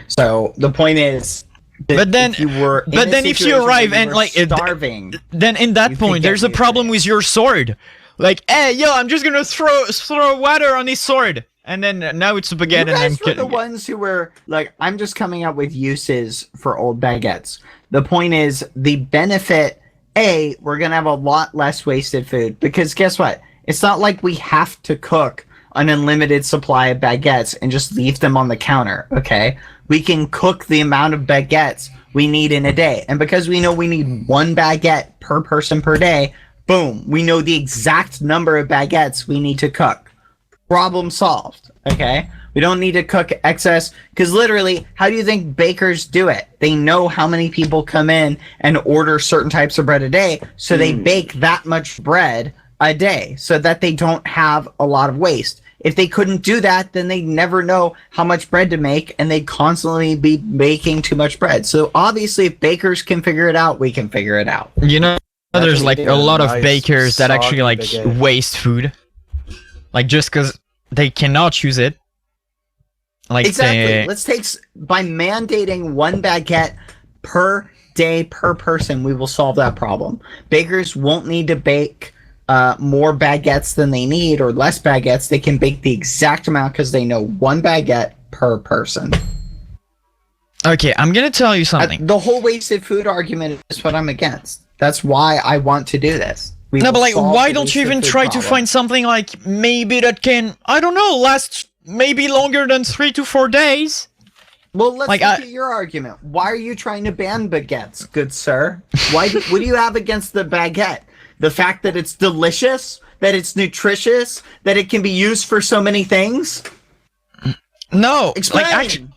S1: so the point is. that
S2: But then-
S1: if you were in
S2: but
S1: a
S2: then if you
S1: situation where
S2: arrive
S1: you
S2: and,
S1: were
S2: like,
S1: starving,
S2: Then in that
S1: You
S2: point,
S1: could
S2: there's a
S1: get
S2: problem
S1: used
S2: with your sword. Like, hey, yo, I'm just gonna throw water on his sword, and then now it's a baguette,
S1: you
S2: and I'm
S1: guys were the ones who were like, I'm just coming up with uses for old baguettes. The point is, the benefit, we're going to have a lot less wasted food. Because guess what? It's not like we have to cook an unlimited supply of baguettes and just leave them on the counter, okay? We can cook the amount of baguettes we need in a day. And because we know we need one baguette per person per day, boom, we know the exact number of baguettes we need to cook. Problem solved. Okay? We don't need to cook excess, because literally, how do you think bakers do it? They know how many people come in and order certain types of bread a day, so they bake that much bread a day so that they don't have a lot of waste. If they couldn't do that, then they'd never know how much bread to make, and they'd constantly be baking too much bread. So obviously, if bakers can figure it out, we can figure it out.
S2: You know, there's like
S6: Imagine
S2: a lot of
S6: nice,
S2: bakers that actually like
S6: soggy baguette.
S2: waste food, like just because they cannot use it. Like
S1: Exactly. Let's take by mandating one baguette per day per person, we will solve that problem. Bakers won't need to bake more baguettes than they need or less baguettes. They can bake the exact amount because they know one baguette per person.
S2: Okay, I'm gonna tell you something.
S1: The whole wasted food argument is what I'm against. That's why I want to do this.
S2: No, but like, why don't you even try to find something like maybe that can, I don't know, last maybe longer than 3 to 4 days?
S1: Well, let's
S2: Like,
S1: look at your argument. Why are you trying to ban baguettes, good sir? What do you have against the baguette? The fact that it's delicious, that it's nutritious, that it can be used for so many things?
S2: No,
S1: Explain!
S2: like actually,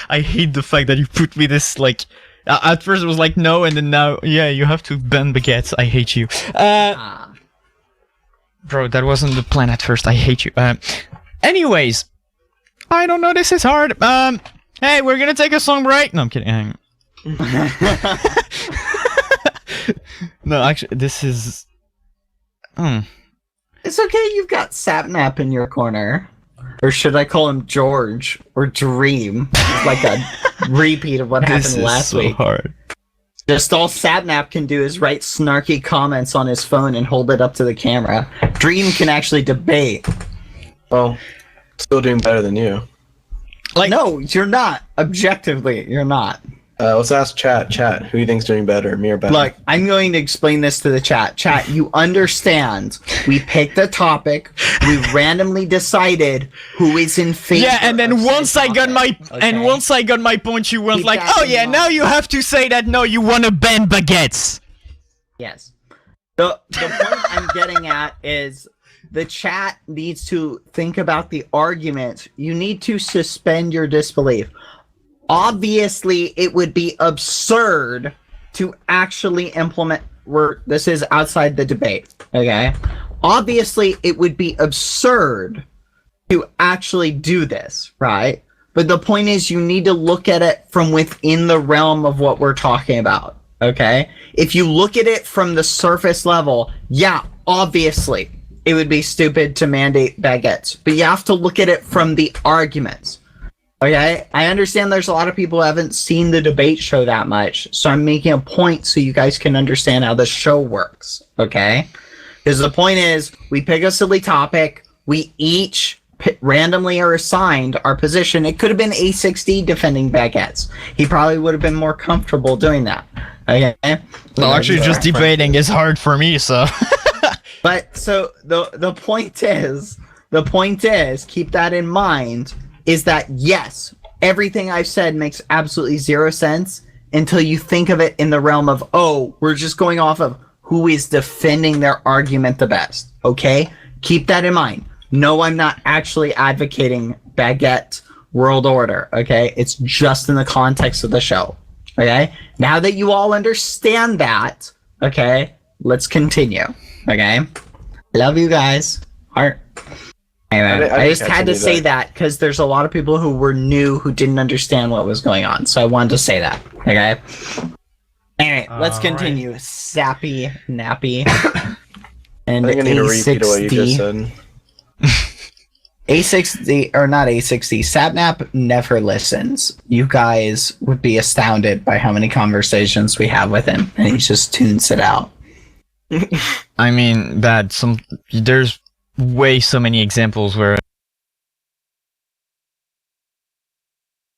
S2: I hate the fact that you put me this like. At first it was like no, and then now yeah, you have to ban baguettes. I hate you. Bro, that wasn't the plan at first. I hate you. Anyways, I don't know. This is hard. Hey, we're gonna take a song break. No, I'm kidding. No, actually, this is.
S1: It's okay, you've got Sapnap in your corner. Or should I call him George or Dream? It's like a repeat of what
S2: This
S1: happened
S2: is
S1: last
S2: so
S1: week.
S2: hard.
S1: Just all Sapnap can do is write snarky comments on his phone and hold it up to the camera. Dream can actually debate.
S6: Well, still doing better than you.
S2: Like,
S1: No, you're not. Objectively, you're not.
S6: Let's ask chat. Who do you think's doing better, me or better?
S1: Look, I'm going to explain this to the chat. Chat, you understand. We picked a topic. We randomly decided who is in favor.
S2: yeah, and then
S1: of
S2: once
S1: said
S2: I got my
S1: topic,
S2: and
S1: okay?
S2: once I got my point, you went
S1: Keep
S2: like,
S1: that
S2: oh
S1: in
S2: yeah,
S1: mind.
S2: now you have to say that no, you want to ban baguettes.
S1: Yes. The point I'm getting at is the chat needs to think about the argument. You need to suspend your disbelief. Obviously, it would be absurd to actually implement. This is outside the debate, okay? Obviously, it would be absurd to actually do this, right? But the point is, you need to look at it from within the realm of what we're talking about, okay? If you look at it from the surface level, yeah, obviously, it would be stupid to mandate baguettes. But you have to look at it from the arguments. Okay, I understand there's a lot of people who haven't seen the debate show that much, so I'm making a point so you guys can understand how the show works, okay? Because the point is, we pick a silly topic, we each randomly are assigned our position. It could have been a6d defending baguettes. He probably would have been more comfortable doing that, okay?
S2: Well, actually, just debating is hard for me, so.
S1: But, so, the point is, keep that in mind, is that yes, everything I've said makes absolutely zero sense until you think of it in the realm of, oh, we're just going off of who is defending their argument the best, okay? Keep that in mind. No, I'm not actually advocating baguette world order, okay? It's just in the context of the show, okay? Now that you all understand that, okay, let's continue, okay? Love you guys. Heart. Anyway, I just had to say that because there's a lot of people who were new who didn't understand what was going on. So I wanted to say that. Okay. Anyway, let's continue. Right. Sappy, nappy, and
S6: I think I need to repeat what you just said.
S1: a6d or not a6d. Sapnap never listens. You guys would be astounded by how many conversations we have with him, and he just tunes it out.
S2: I mean, there's way so many examples where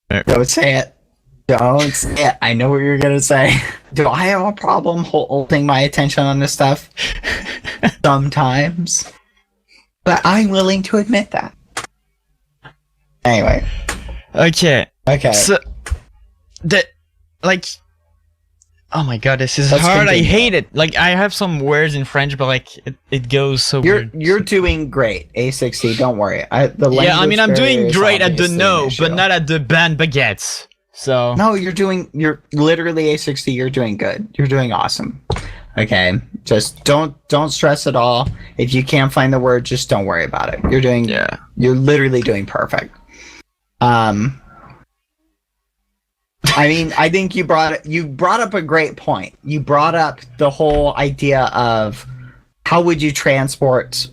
S1: don't say it. I know what you're gonna say. Do I have a problem holding my attention on this stuff? Sometimes, but I'm willing to admit that. Anyway.
S2: Okay.
S1: So
S2: Oh my god, this is
S1: Let's
S2: hard. I
S1: continue.
S2: hate it. Like, I have some words in French, but like it goes so weird.
S1: You're doing great, a6d. Don't worry.
S2: Yeah, I mean, I'm doing great at the no, but
S1: not.
S2: not at the ban baguettes. So
S1: No, you're literally a6d. You're doing good. You're doing awesome. Okay, just don't stress at all. If you can't find the word, just don't worry about it. You're literally doing perfect. I mean, I think you brought up a great point. You brought up the whole idea of how would you transport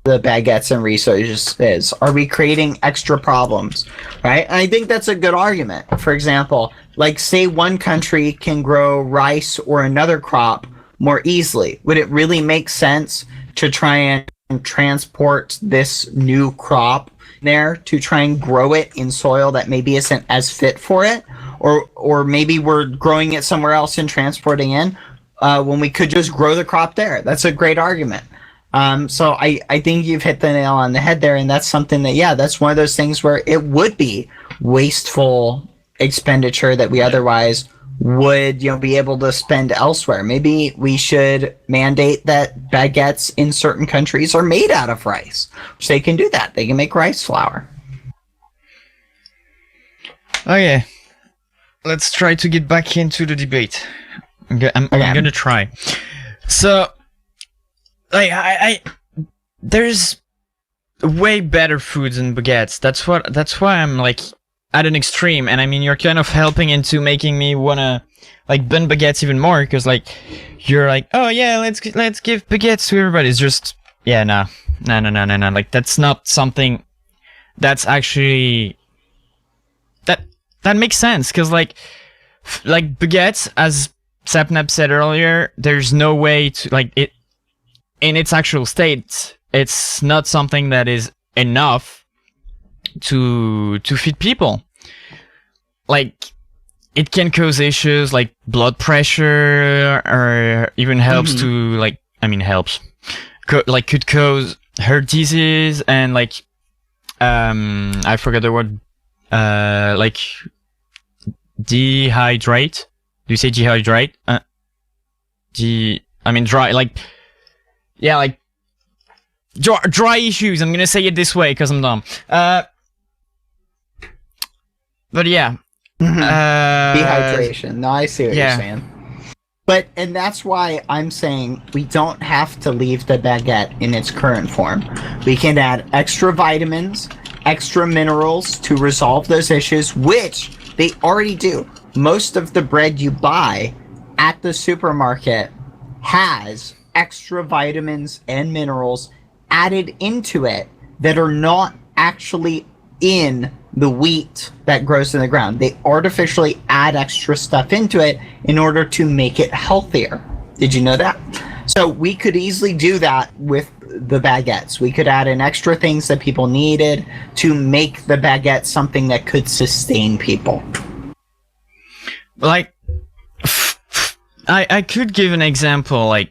S1: the baguettes and resources? Are we creating extra problems, right? And I think that's a good argument. For example, like say one country can grow rice or another crop more easily. Would it really make sense to try and transport this new crop there to try and grow it in soil that maybe isn't as fit for it? Or maybe we're growing it somewhere else and transporting in when we could just grow the crop there. That's a great argument. So I think you've hit the nail on the head there, and that's something that, yeah, that's one of those things where it would be wasteful expenditure that we otherwise would, be able to spend elsewhere. Maybe we should mandate that baguettes in certain countries are made out of rice, which they can do that. They can make rice flour.
S2: okay, let's try to get back into the debate. I'm gonna try. So, like, I there's way better foods than baguettes. That's why I'm like at an extreme, and I mean, you're kind of helping into making me wanna like ban baguettes even more, because like you're like, oh yeah, let's give baguettes to everybody. It's just, yeah, no. Like, that's not something that's actually that makes sense, because like baguettes, as Sapnap said earlier, there's no way to, like, it in its actual state, it's not something that is enough to feed people. Like, it can cause issues like blood pressure, or even helps to, like, I mean, helps could cause heart disease, and like I forgot the word, like dehydrate. Do you say dehydrate? I mean dry, like, yeah, like dry issues. I'm gonna say it this way because I'm dumb. But yeah.
S1: Dehydration. No, I see what you're saying. But, and that's why I'm saying we don't have to leave the baguette in its current form. We can add extra vitamins, extra minerals to resolve those issues, which they already do. Most of the bread you buy at the supermarket has extra vitamins and minerals added into it that are not actually in the wheat that grows in the ground. They artificially add extra stuff into it in order to make it healthier. Did you know that? So we could easily do that with the baguettes. We could add in extra things that people needed to make the baguette something that could sustain people.
S2: Like, I could give an example. Like,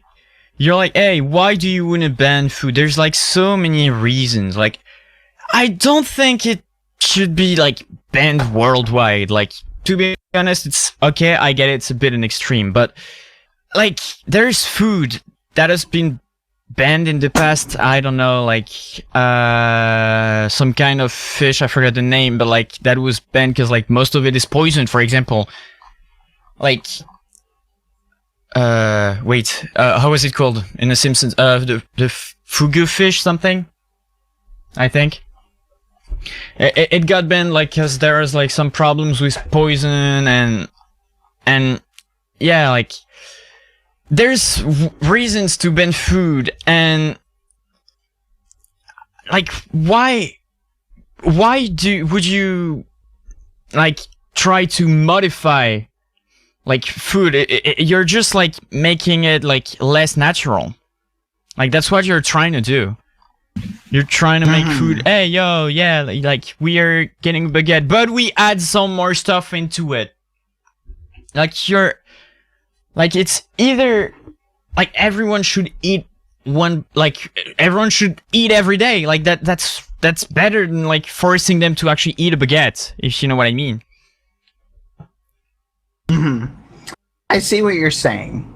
S2: you're like, hey, why do you want to ban food? There's like so many reasons. Like, I don't think it should be like banned worldwide. Like, to be honest, it's okay, I get it, it's a bit an extreme, but like, there's food that has been banned in the past. I don't know, like some kind of fish, I forgot the name, but like that was banned because like most of it is poison. For example, like wait, how was it called in The Simpsons? The fugu fish something, I think. It got banned like because there was like some problems with poison, and yeah, like there's reasons to ban food, and like why would you like try to modify like food? You're just like making it like less natural. Like, that's what you're trying to do. You're trying to make food. Hey, yo, yeah, like we are getting baguette, but we add some more stuff into it. Like, you're like, it's either like everyone should eat one, like everyone should eat every day. Like that's better than like forcing them to actually eat a baguette, if you know what I mean.
S1: I I see what you're saying.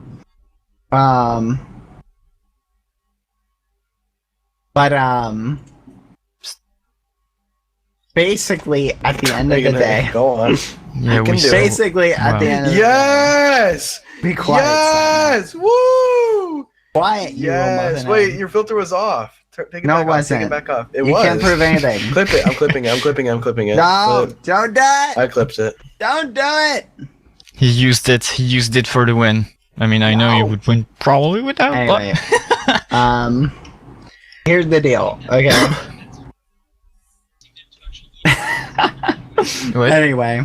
S1: Basically, at the end of the day,
S6: go on.
S2: Yeah,
S6: can
S2: we
S6: do it.
S1: basically at the end of the day,
S6: Yes.
S1: be quiet.
S6: Yes. Woo.
S1: Quiet, you little
S6: Yes.
S1: muffin
S6: Wait,
S1: head.
S6: your filter was off. Take it
S1: No,
S6: back
S1: it
S6: off.
S1: wasn't.
S6: Take it back off. It
S1: You
S6: was.
S1: can't prove anything.
S6: Clip it. I'm clipping it. I'm clipping it.
S1: No, don't do it.
S6: I clipped it.
S1: Don't do it.
S2: He used it. He used it for the win. I mean, I know you would win probably without.
S1: Anyway, here's the deal. Okay.
S2: What?
S1: Anyway,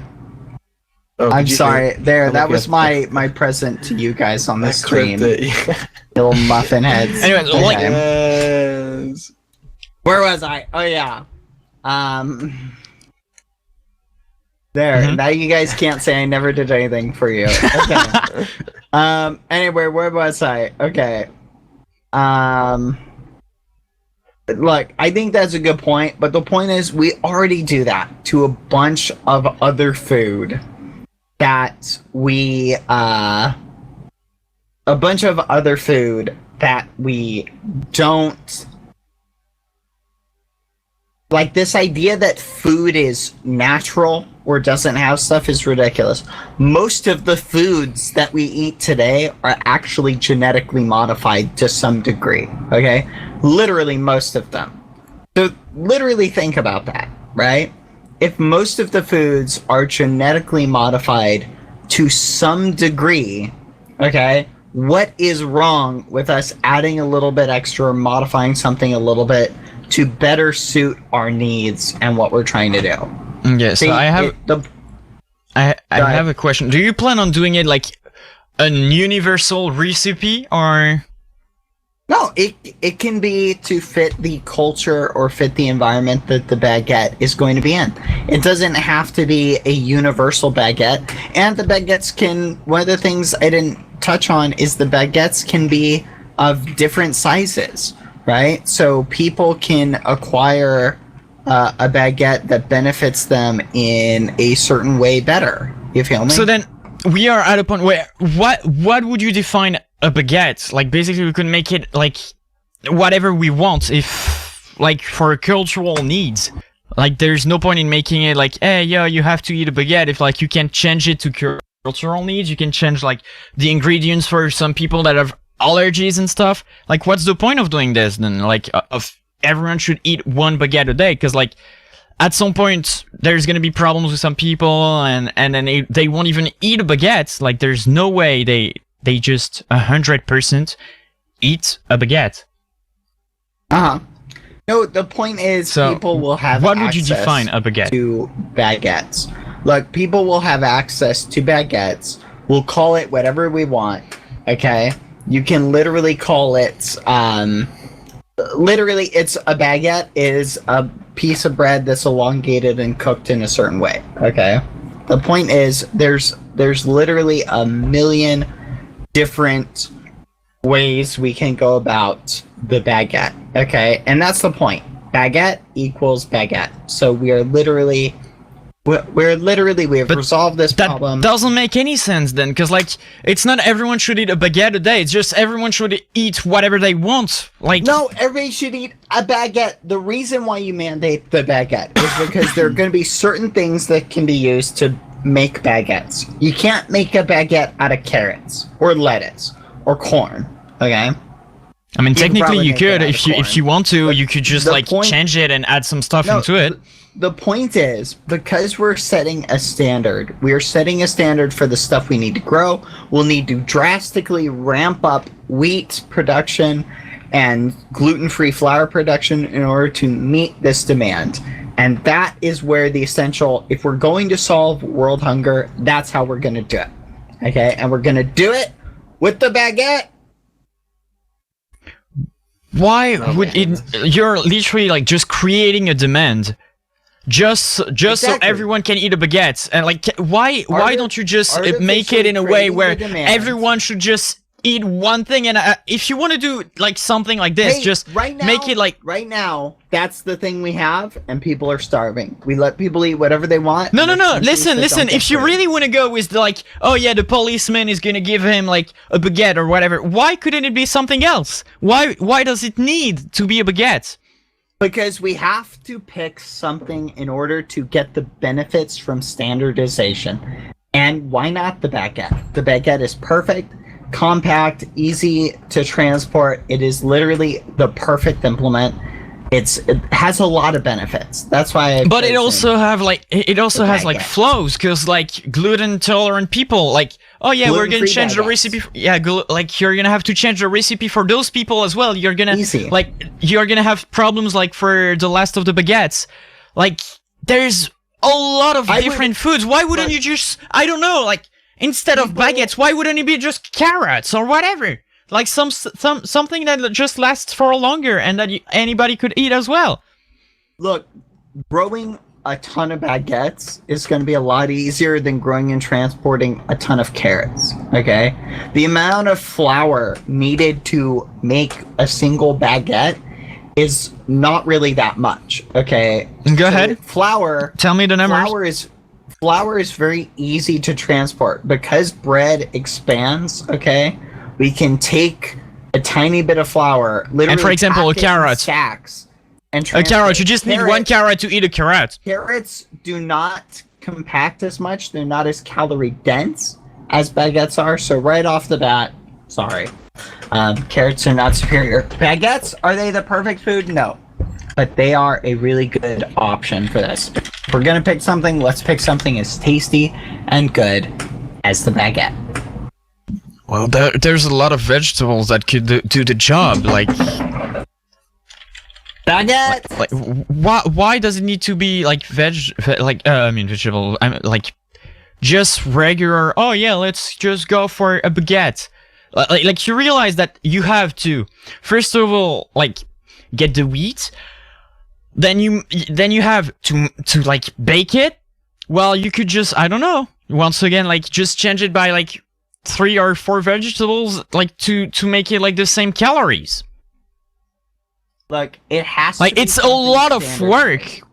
S6: Oh,
S1: I'm
S6: could you
S1: sorry.
S6: hear-
S1: There,
S6: I'm
S1: that
S6: looking
S1: was
S6: at-
S1: my present to you guys on the
S6: I
S1: stream.
S6: clipped it.
S1: Little muffin heads.
S2: Anyway, like-
S6: Yes.
S1: Where was I? Oh yeah. There.
S2: Mhm.
S1: Now you guys can't say I never did anything for you. Okay. Anyway, where was I? Okay. Look, I think that's a good point, but the point is we already do that to a bunch of other food that we a bunch of other food that we don't like. This idea that food is natural or doesn't have stuff is ridiculous. Most of the foods that we eat today are actually genetically modified to some degree, okay? Literally most of them. So literally think about that, right? If most of the foods are genetically modified to some degree, okay, what is wrong with us adding a little bit extra or modifying something a little bit to better suit our needs and what we're trying to do?
S2: Yeah, so
S1: See,
S2: I have I
S1: ahead.
S2: have a question. Do you plan on doing it like an universal recipe or?
S1: No, it can be to fit the culture or fit the environment that the baguette is going to be in. It doesn't have to be a universal baguette. And the baguettes can, one of the things I didn't touch on is the baguettes can be of different sizes, right? So people can acquire a baguette that benefits them in a certain way better. You feel me?
S2: So then we are at a point where what would you define a baguette? Like basically we could make it like whatever we want if like for cultural needs. Like there's no point in making it like, hey, yeah, you have to eat a baguette if like you can change it to cultural needs. You can change like the ingredients for some people that have allergies and stuff. Like what's the point of doing this then? Like of everyone should eat one baguette a day because like at some point there's gonna be problems with some people and then they won't even eat a baguette. Like there's no way they just 100% eat a baguette.
S1: No, the point is
S2: So
S1: people will have
S2: what would you
S1: access
S2: define a baguette?
S1: to baguettes. Look, people will have access to baguettes. We'll call it whatever we want, okay? You can literally call it literally it's a baguette is a piece of bread that's elongated and cooked in a certain way, okay? The point is there's literally a million different ways we can go about the baguette, okay? And that's the point. Baguette equals baguette. So we have
S2: But
S1: resolved this
S2: That
S1: problem.
S2: doesn't make any sense then, because like it's not everyone should eat a baguette a day. It's just everyone should eat whatever they want. Like
S1: No, everybody should eat a baguette. The reason why you mandate the baguette is because there are going to be certain things that can be used to make baguettes. You can't make a baguette out of carrots or lettuce or corn, okay?
S2: I mean,
S1: You can
S2: technically
S1: probably
S2: you
S1: make it
S2: could
S1: out
S2: if
S1: of
S2: you
S1: corn.
S2: want to. You could just
S1: the
S2: like
S1: point-
S2: change it and add some stuff
S1: No,
S2: into it.
S1: The point is, because we're setting a standard, we are setting a standard for the stuff we need to grow. We'll need to drastically ramp up wheat production and gluten-free flour production in order to meet this demand. And that is where the essential, if we're going to solve world hunger, that's how we're going to do it. Okay? And we're going to do it with the baguette.
S2: Why would it? You're literally like just creating a demand, just so
S1: Exactly.
S2: everyone can eat a baguette. And like, why
S1: Art-
S2: don't you just make
S1: artificially
S2: it in a way
S1: creating
S2: where
S1: the demand.
S2: everyone should just eat one thing, and if you want to do like something like this,
S4: Hey,
S2: just
S4: right now,
S2: make it like.
S4: right now. That's the thing we have, and people are starving. We let people eat whatever they want.
S2: No.
S4: in countries that
S2: Listen.
S4: don't get
S2: If you
S4: food.
S2: really want to go with like, oh yeah, the policeman is gonna give him like a baguette or whatever. Why couldn't it be something else? Why does it need to be a baguette?
S4: Because we have to pick something in order to get the benefits from standardization. And why not the baguette? The baguette is perfect, compact, easy to transport. It is literally the perfect implement. It has a lot of benefits. That's why.
S2: But it also has like
S4: baguette.
S2: flaws, because like gluten intolerant people, like, oh yeah, we're gonna
S4: Gluten-free
S2: change the
S4: baguettes.
S2: recipe. Like you're gonna have to change the recipe for those people as well. You're gonna
S4: Easy.
S2: you're gonna have problems like for the last of the baguettes. Like there's a lot of different foods. Why wouldn't you just, I don't know, like instead of baguettes, why wouldn't it be just carrots or whatever? Like something that just lasts for longer and that anybody could eat as well.
S4: Look, growing a ton of baguettes is going to be a lot easier than growing and transporting a ton of carrots. Okay, the amount of flour needed to make a single baguette is not really that much. Okay,
S2: Go ahead.
S4: Flour.
S2: Tell me the numbers.
S4: Flour is very easy to transport because bread expands. Okay, we can take a tiny bit of flour, literally,
S2: And for example, a
S4: pack it in
S2: carrot.
S4: stacks, and
S2: A carrot,
S4: transport
S2: you
S4: it.
S2: just need one carrot to eat a carrot.
S4: Carrots do not compact as much. They're not as calorie dense as baguettes are. So right off the bat, sorry, carrots are not superior. Baguettes, are they the perfect food? No, but they are a really good option for this. If we're gonna pick something, let's pick something as tasty and good as the baguette.
S2: Well, there's a lot of vegetables that could do the job. Like
S4: Baguette.
S2: why does it need to be like vegetable? I mean, like just regular. Oh yeah, let's just go for a baguette. Like you realize that you have to first of all like get the wheat, then you have to like bake it. Well, you could just, I don't know, once again like just change it by like 3 or 4 vegetables like to make it like the same calories.
S4: Look, it has
S2: Like
S4: to be
S2: it's a
S4: something
S2: lot of
S4: standardized.
S2: work.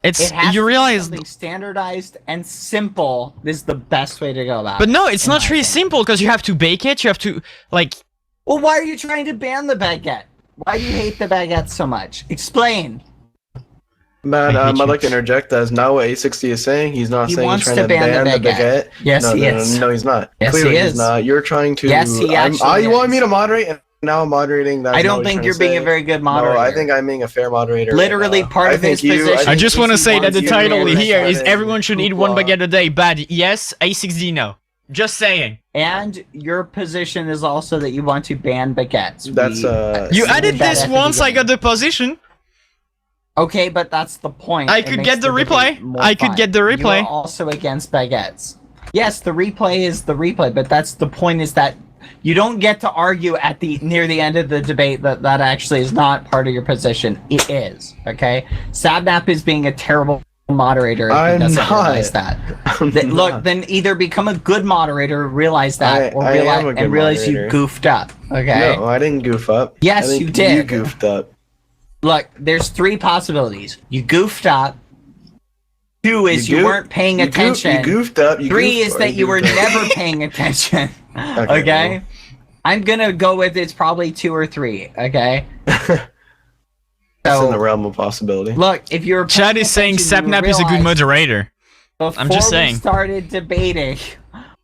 S2: It's
S4: It has
S2: you
S4: to be
S2: realize,
S4: something standardized and simple is the best way to go about
S2: but
S4: it.
S2: no, it's
S4: in
S2: not
S4: my
S2: really
S4: opinion.
S2: simple because you have to bake it. You have to like.
S4: Well, why are you trying to ban the baguette? Why do you hate the baguette so much? Explain.
S6: Man,
S2: I hate
S6: I'd
S2: you.
S6: like to interject. That is not what a6d is saying. He's not
S4: He
S6: saying
S4: wants
S6: he's trying
S4: to ban the baguette. Yes,
S6: no,
S4: he
S6: no,
S4: is.
S6: No, he's not.
S4: Yes,
S6: Clearly,
S4: he
S6: he's
S4: is.
S6: not. You're trying to.
S4: Yes, he actually
S6: you want
S4: is.
S6: me to moderate, and now I'm moderating. That's
S4: I
S6: not
S4: don't
S6: what
S4: think
S6: trying
S4: you're
S6: to
S4: being
S6: say.
S4: a very good moderator.
S6: No, I think I'm being a fair moderator. right
S4: Literally,
S6: now.
S4: part
S6: I
S4: of
S6: think
S4: his
S6: you-
S4: position-
S2: I just
S4: If
S2: want to
S4: he
S2: say that
S4: wants
S2: the
S4: you
S2: title
S4: to
S2: here is
S6: understand
S2: everyone should eat one
S6: hoopla.
S2: baguette a day. Bad, yes. A6d, no. Just saying.
S4: And your position is also that you want to ban baguettes.
S6: That's,
S2: You
S4: stated
S2: added
S4: that
S2: this
S4: at the
S2: once I got
S4: beginning.
S2: the position.
S4: Okay, but that's the point.
S2: I
S4: It
S2: could
S4: makes
S2: get the
S4: debate
S2: replay.
S4: more
S2: I could
S4: fun.
S2: get the replay.
S4: You are also against baguettes. Yes, the replay is the replay, but that's the point. Is that you don't get to argue at the near the end of the debate that actually is not part of your position. It is. Okay, Sadnap is being a terrible moderator. If
S6: I'm
S4: he doesn't
S6: not.
S4: realize that.
S6: I'm
S4: Look,
S6: not.
S4: then either become a good moderator, realize that, or
S6: I am a good
S4: realize you
S6: moderator.
S4: goofed up. Okay.
S6: No, I didn't goof up.
S4: Yes,
S6: I think
S4: you did.
S6: You goofed up.
S4: Look, there's 3 possibilities. You goofed up. 2 is you,
S6: goof-
S4: weren't paying
S6: you
S4: attention.
S6: You goofed up.
S4: 3 is that you were never paying attention. Okay?
S6: well.
S4: I'm gonna go with it's probably 2 or 3. Okay?
S6: That's in the
S4: So,
S6: realm of possibility.
S4: look, if you're
S2: Chad is saying Sapnap is a good moderator. I'm just saying.
S4: Before we started debating,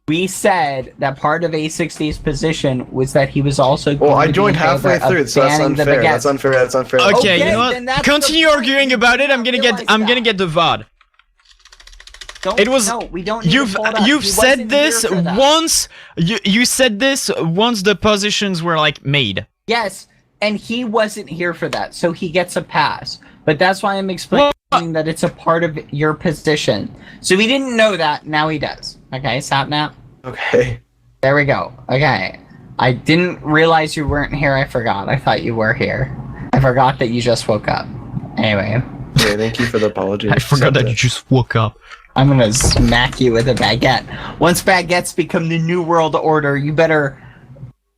S4: we said that part of A6D's position was that he was also.
S6: Well,
S4: going
S6: I
S4: to be
S6: joined
S4: in favor
S6: halfway
S4: of
S6: through, so that's
S4: banning the
S6: unfair.
S4: baguettes.
S6: That's unfair. That's unfair.
S2: Okay,
S4: Okay,
S2: you know
S4: then
S2: what?
S4: that's the
S2: Continue
S4: point.
S2: arguing about it. I'm gonna
S4: Realize
S2: get the VOD.
S4: Don't,
S2: It was
S4: no, we don't need to pull it up.
S2: you've
S4: He
S2: said
S4: wasn't
S2: this
S4: here for that.
S2: once. You said this once the positions were like made.
S4: Yes, and he wasn't here for that, so he gets a pass. But that's why I'm explaining that it's a part of your position. So he didn't know that, now he does. Okay, Sapnap?
S6: Okay.
S4: There we go. Okay. I didn't realize you weren't here, I forgot. I thought you were here. I forgot that you just woke up. Anyway,
S6: Okay, thank you for the apology.
S2: I forgot that you just woke up.
S4: I'm gonna smack you with a baguette. Once baguettes become the new world order, you better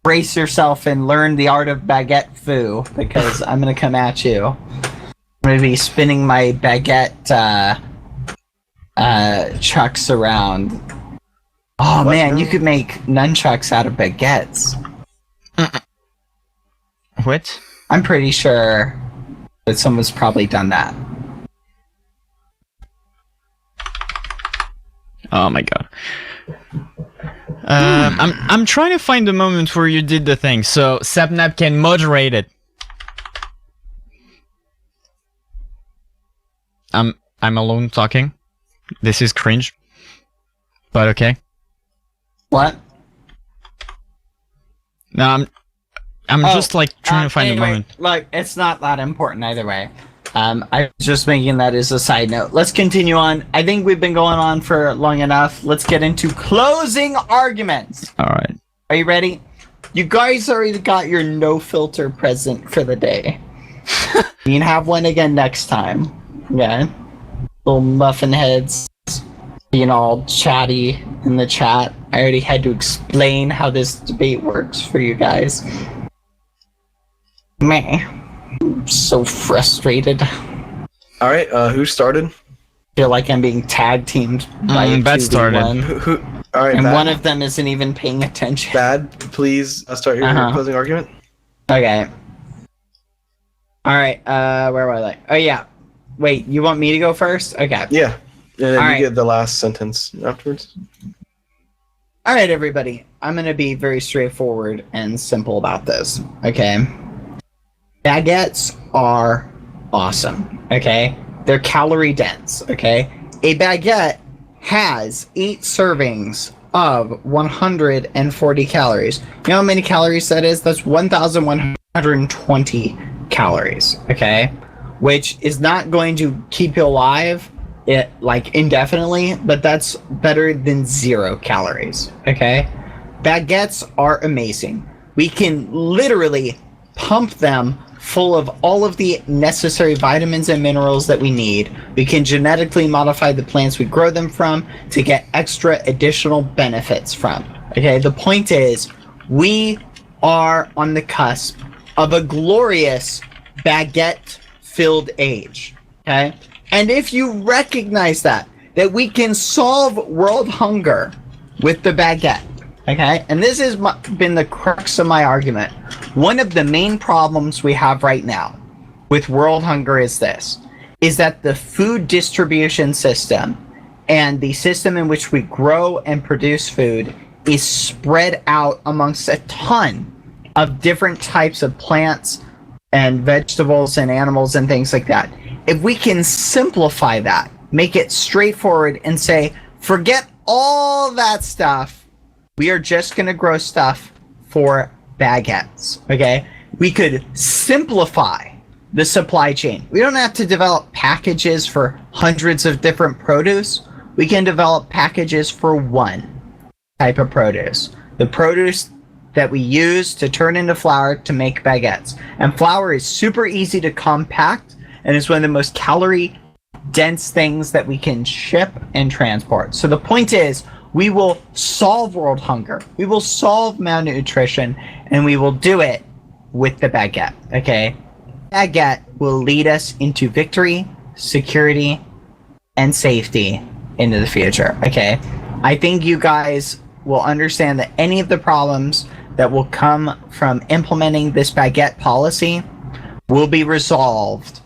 S4: brace yourself and learn the art of baguette foo, because I'm gonna come at you. I'm gonna be spinning my baguette chucks around. Oh man, you could make nunchucks out of baguettes.
S2: What?
S4: I'm pretty sure that someone's probably done that.
S2: Oh my god. I'm trying to find the moment where you did the thing, so Sapnap can moderate it. I'm alone talking. This is cringe. But okay.
S4: What?
S2: No, I'm just like trying to find the moment.
S4: Look, it's not that important either way. I'm just making that as a side note. Let's continue on. I think we've been going on for long enough. Let's get into closing arguments.
S2: Alright.
S4: Are you ready? You guys already got your no filter present for the day. You can have one again next time. Yeah. Little muffin heads being all chatty in the chat. I already had to explain how this debate works for you guys. Man. I'm so frustrated.
S6: All right, who started?
S4: Feel like I'm being tag teamed by a
S2: Bad started.
S4: 2v1.
S6: Who? All right,
S4: And
S6: Bad.
S4: one of them isn't even paying attention.
S6: Bad, please start your closing argument.
S4: Okay. Alright, where was I? Oh yeah. Wait, you want me to go first? Okay.
S6: Yeah, and then
S4: All
S6: you
S4: right.
S6: get the last sentence afterwards.
S4: Alright, everybody. I'm gonna be very straightforward and simple about this. Okay. Baguettes are awesome. Okay. They're calorie dense. Okay. A baguette has 8 servings of 140 calories. You know how many calories that is? That's 1,120 calories. Okay. Which is not going to keep you alive indefinitely, but that's better than 0 calories. Okay. Baguettes are amazing. We can literally pump them full of all of the necessary vitamins and minerals that we need. We can genetically modify the plants we grow them from to get extra additional benefits from. Okay, the point is, we are on the cusp of a glorious baguette-filled age. Okay? And if you recognize that we can solve world hunger with the baguette, okay? And this has been the crux of my argument. One of the main problems we have right now with world hunger is that the food distribution system and the system in which we grow and produce food is spread out amongst a ton of different types of plants and vegetables and animals and things like that. If we can simplify that, make it straightforward and say, forget all that stuff, we are just going to grow stuff for baguettes, okay? We could simplify the supply chain. We don't have to develop packages for hundreds of different produce. We can develop packages for one type of produce. The produce that we use to turn into flour to make baguettes. And flour is super easy to compact and is one of the most calorie dense things that we can ship and transport. So the point is, we will solve world hunger, we will solve malnutrition, and we will do it with the baguette, okay? Baguette will lead us into victory, security, and safety into the future, okay? I think you guys will understand that any of the problems that will come from implementing this baguette policy will be resolved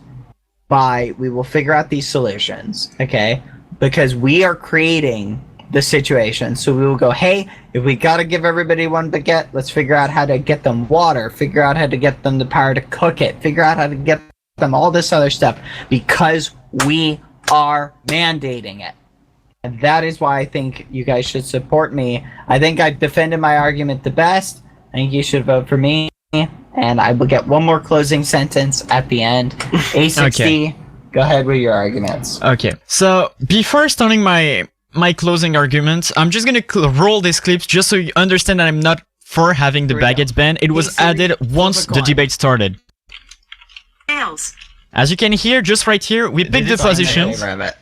S4: we will figure out these solutions, okay? Because we are creating the situation. So we will go, hey, if we got to give everybody one baguette, let's figure out how to get them water, figure out how to get them the power to cook it, figure out how to get them all this other stuff, because we are mandating it. And that is why I think you guys should support me. I think I've defended my argument the best. I think you should vote for me. And I will get one more closing sentence at the end. A6d,
S2: Okay.
S4: Go ahead with your arguments.
S2: Okay, so before starting my closing arguments, I'm just gonna roll these clips just so you understand that I'm not for having the
S4: Here we go.
S2: baguettes ban. It was
S4: Hey, Siri,
S2: added once
S4: flip a
S2: the
S4: coin.
S2: debate started.
S3: Tails.
S2: As you can hear, just right here, we picked the
S1: is on the
S2: positions,
S4: Favor of it.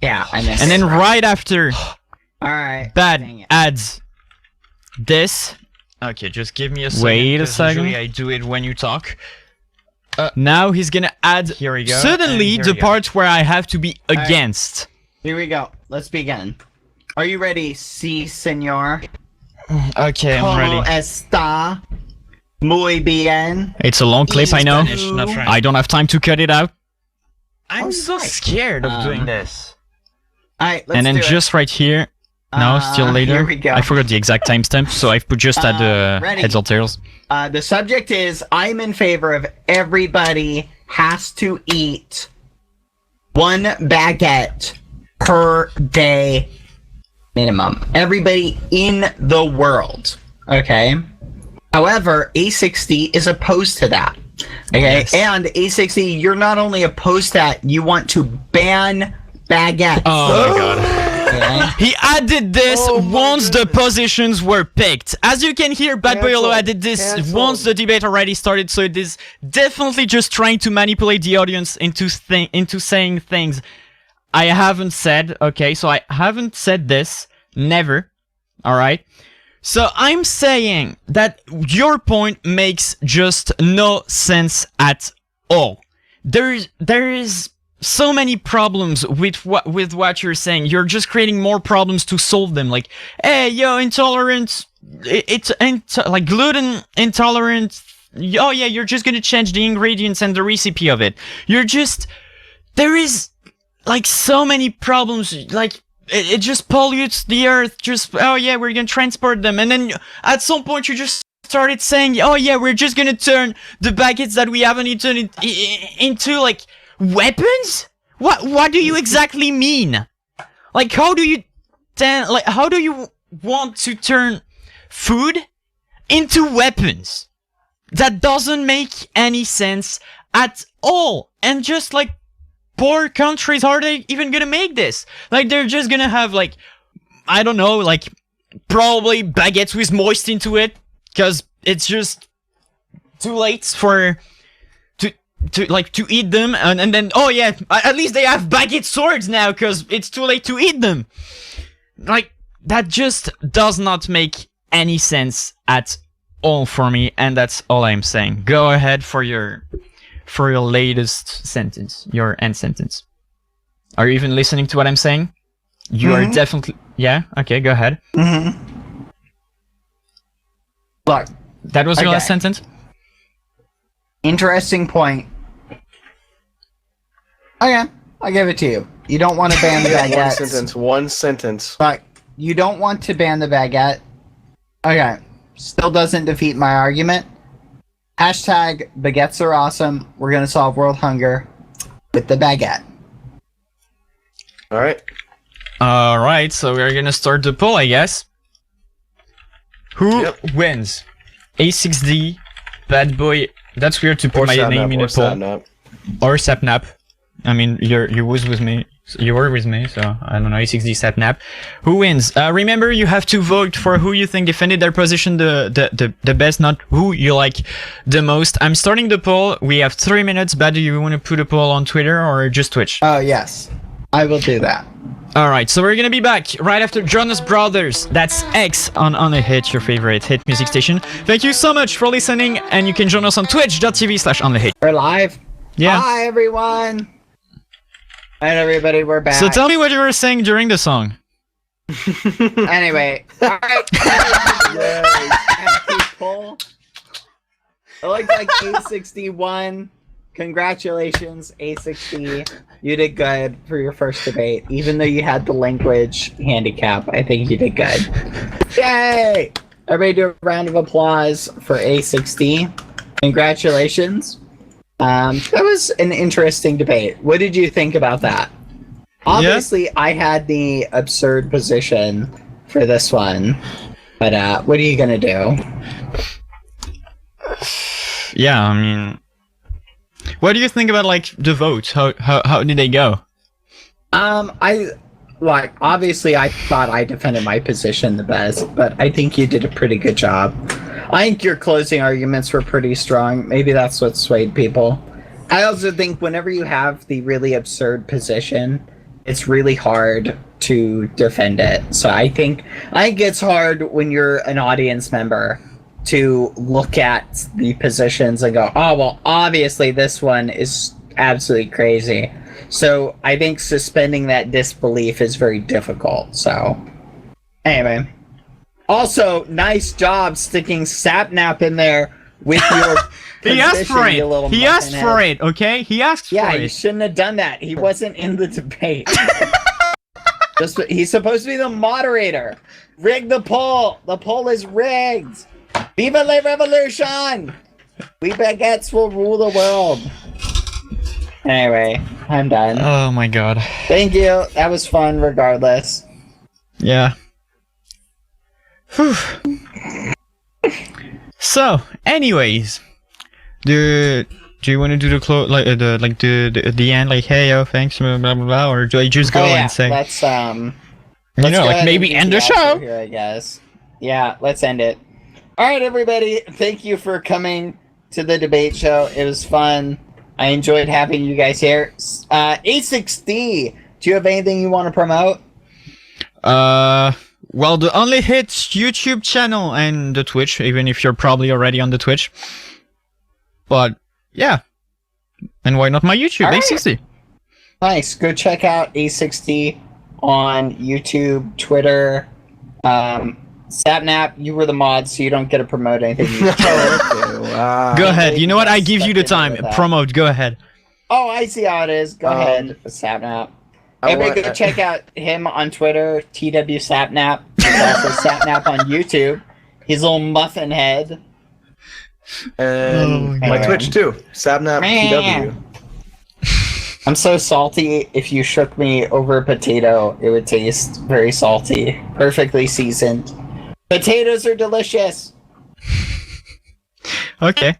S4: Yeah, I missed
S2: and then
S4: it.
S2: right after
S4: All right.
S2: Bad
S4: Dang it.
S2: adds this, Okay, just give me a second.
S7: Wait a
S2: 'cause
S7: second.
S2: Usually I do it when you talk.
S7: Now he's gonna add
S2: Here we go.
S7: suddenly
S2: and
S7: the
S2: here we go.
S7: part where I have to be
S4: right.
S7: against.
S4: Here we go. Let's begin. Are you ready, si, senor?
S2: Okay, I'm
S4: ¿Cómo
S2: ready.
S4: está? Muy bien.
S7: It's a long clip, I know.
S2: Spanish, not French.
S7: I don't have time to cut it out.
S2: I'm
S4: Oh,
S2: so
S4: nice.
S2: scared of
S4: Um,
S2: doing this.
S4: Alright, let's
S7: And then
S4: do it.
S7: just right here. No, still later.
S4: Here we go.
S7: I forgot the exact timestamp, so I've put just at the
S4: ready.
S7: heads or tails.
S4: The subject is I'm in favor of everybody has to eat 1 baguette per day minimum. Everybody in the world. Okay? However, a6d is opposed to that. Okay?
S2: Yes.
S4: And a6d, you're not only opposed to that, you want to ban baguettes.
S7: Oh my god.
S4: Okay?
S7: He added this
S6: Oh my
S7: once the
S6: goodness.
S7: positions were picked. As you can hear, BadBoyHalo
S6: Cancel.
S7: added this
S6: Cancel.
S7: once the debate already started, so it is definitely just trying to manipulate the audience into saying things I haven't said. Okay, so I haven't said this. Never. Alright? So I'm saying that your point makes just no sense at all. There is so many problems with what you're saying. You're just creating more problems to solve them. Like, hey, yo, intolerance, like gluten intolerant. Oh yeah, you're just gonna change the ingredients and the recipe of it. There is like so many problems. Like it just pollutes the earth. Just oh yeah, we're gonna transport them, and then at some point you just started saying, oh yeah, we're just gonna turn the baguettes that we haven't eaten into like weapons? What do you exactly mean? Like how do you want to turn food into weapons? That doesn't make any sense at all. And just like poor countries, how are they even gonna make this? Like they're just gonna have like I don't know, like probably baguettes with moist into it, because it's just too late for to eat them, and then oh yeah, at least they have baguette swords now because it's too late to eat them. Like that just does not make any sense at all for me, and that's all I'm saying. Go ahead for your latest sentence, your end sentence. Are you even listening to what I'm saying? You are definitely yeah. Okay, go ahead.
S4: Look,
S7: That was your
S4: Okay.
S7: last sentence.
S4: interesting point. Okay, I'll give it to you. You don't want to ban the
S6: One
S4: baguettes.
S6: sentence. One sentence.
S4: But you don't want to ban the baguette. Okay, still doesn't defeat my argument. Hashtag baguettes are awesome. We're gonna solve world hunger with the baguette.
S6: All right.
S2: All right, so we're gonna start the poll, I guess. Who
S6: Yep.
S2: wins? A6D, Bad Boy. That's weird to put
S6: Or
S2: my name in a poll.
S6: Satnap.
S2: Or Sapnap. I mean, you was with me. You were with me, so I don't know. A6D Sapnap. Who wins? Remember, you have to vote for who you think defended their position the best, not who you like the most. I'm starting the poll. We have 3 minutes. Bad, do you want to put a poll on Twitter or just Twitch?
S4: Oh yes, I will do that.
S2: All right, so we're gonna be back right after Jonas Brothers. That's X on a Hit, your favorite hit music station. Thank you so much for listening, and you can join us on twitch.tv/onthehit.
S4: We're live.
S2: Yeah.
S4: Hi everyone. And everybody, we're back.
S2: So tell me what you were saying during the song.
S4: Anyway, all right. People, I like A61. Congratulations, A6D. You did good for your first debate, even though you had the language handicap. I think you did good. Yay! Everybody, do a round of applause for A6D. Congratulations. That was an interesting debate. What did you think about that? Obviously, I had the absurd position for this one, but what are you gonna do?
S2: Yeah, I mean, what do you think about like the vote? How did they go?
S4: Obviously I thought I defended my position the best, but I think you did a pretty good job. I think your closing arguments were pretty strong. Maybe that's what swayed people. I also think whenever you have the really absurd position, it's really hard to defend it. So I think it's hard when you're an audience member to look at the positions and go, oh, well, obviously this one is absolutely crazy. So I think suspending that disbelief is very difficult. So anyway. Also, nice job sticking Sapnap in there with your
S7: He asked for
S4: position, you little
S7: it. He asked
S4: muffin
S7: for
S4: head.
S7: it. Okay, he asked
S4: Yeah,
S7: for
S4: he
S7: it.
S4: shouldn't have done that. He wasn't in the debate. He's supposed to be the moderator. Rig the poll. The poll is rigged. Viva la revolution! We baguettes will rule the world. Anyway, I'm done.
S7: Oh my god.
S4: Thank you. That was fun regardless.
S7: Yeah. Whew. So, anyways, do you want to do the end, like, hey, oh, thanks, blah blah blah, or do I just go and say,
S4: let's
S7: you
S4: let's
S7: know,
S4: go
S7: like
S4: ahead
S7: maybe
S4: and
S7: end
S4: do
S7: the show?
S4: outro here, I guess. Yeah, let's end it. All right, everybody. Thank you for coming to the debate show. It was fun. I enjoyed having you guys here. a6d, do you have anything you want to promote?
S7: Well, the Only Hits YouTube channel and the Twitch, even if you're probably already on the Twitch. But yeah, and why not my YouTube?
S4: All right.
S7: A6d.
S4: Nice. Go check out a6d on YouTube, Twitter. Sapnap, you were the mod, so you don't get to promote anything.
S7: Go ahead. You know what? I give you the
S4: Stuck
S7: time.
S4: in with that.
S7: Promote. Go ahead.
S4: Oh, I see how it is. Go ahead, Sapnap. Everybody go check out him on Twitter, TW Sapnap. He's also Sapnap on YouTube. His little muffin head.
S6: And
S7: Oh,
S6: my
S4: God.
S6: Twitch too, Sabnap PW.
S4: I'm so salty. If you shook me over a potato, it would taste very salty. Perfectly seasoned. Potatoes are delicious.
S7: Okay.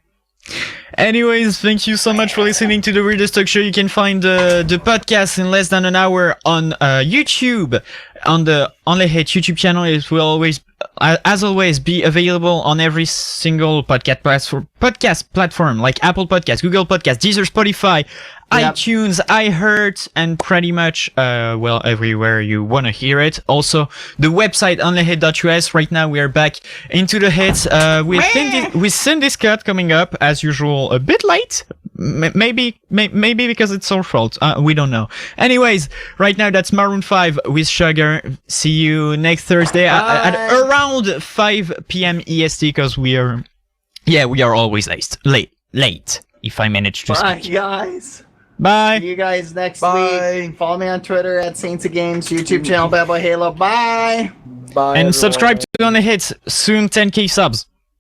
S7: Anyways, thank you so much for listening to the Weirdest Talk Show. You can find the podcast in less than an hour on YouTube. On the Only Hate YouTube channel, it will always, as always, be available on every single podcast platform like Apple Podcasts, Google Podcasts, Deezer, Spotify,
S4: Yep.
S7: iTunes, iHeart, and pretty much, well, everywhere you want to hear it. Also, the website onlyhit.us. Right now, we are back into the hits with Cindy Scott coming up as usual, a bit late. Maybe because it's our fault. We don't know. Anyways, right now that's Maroon 5 with Sugar. See you next Thursday at around 5 p.m. EST because we are always late. If I manage to
S4: Bye,
S7: speak.
S4: guys.
S7: Bye.
S4: See you guys next
S6: Bye.
S4: week. Follow me on Twitter at Saints of Games, YouTube channel, BadBoyHalo. Bye.
S6: Bye,
S7: And
S6: everyone.
S7: subscribe to On the Hits. Soon 10k subs.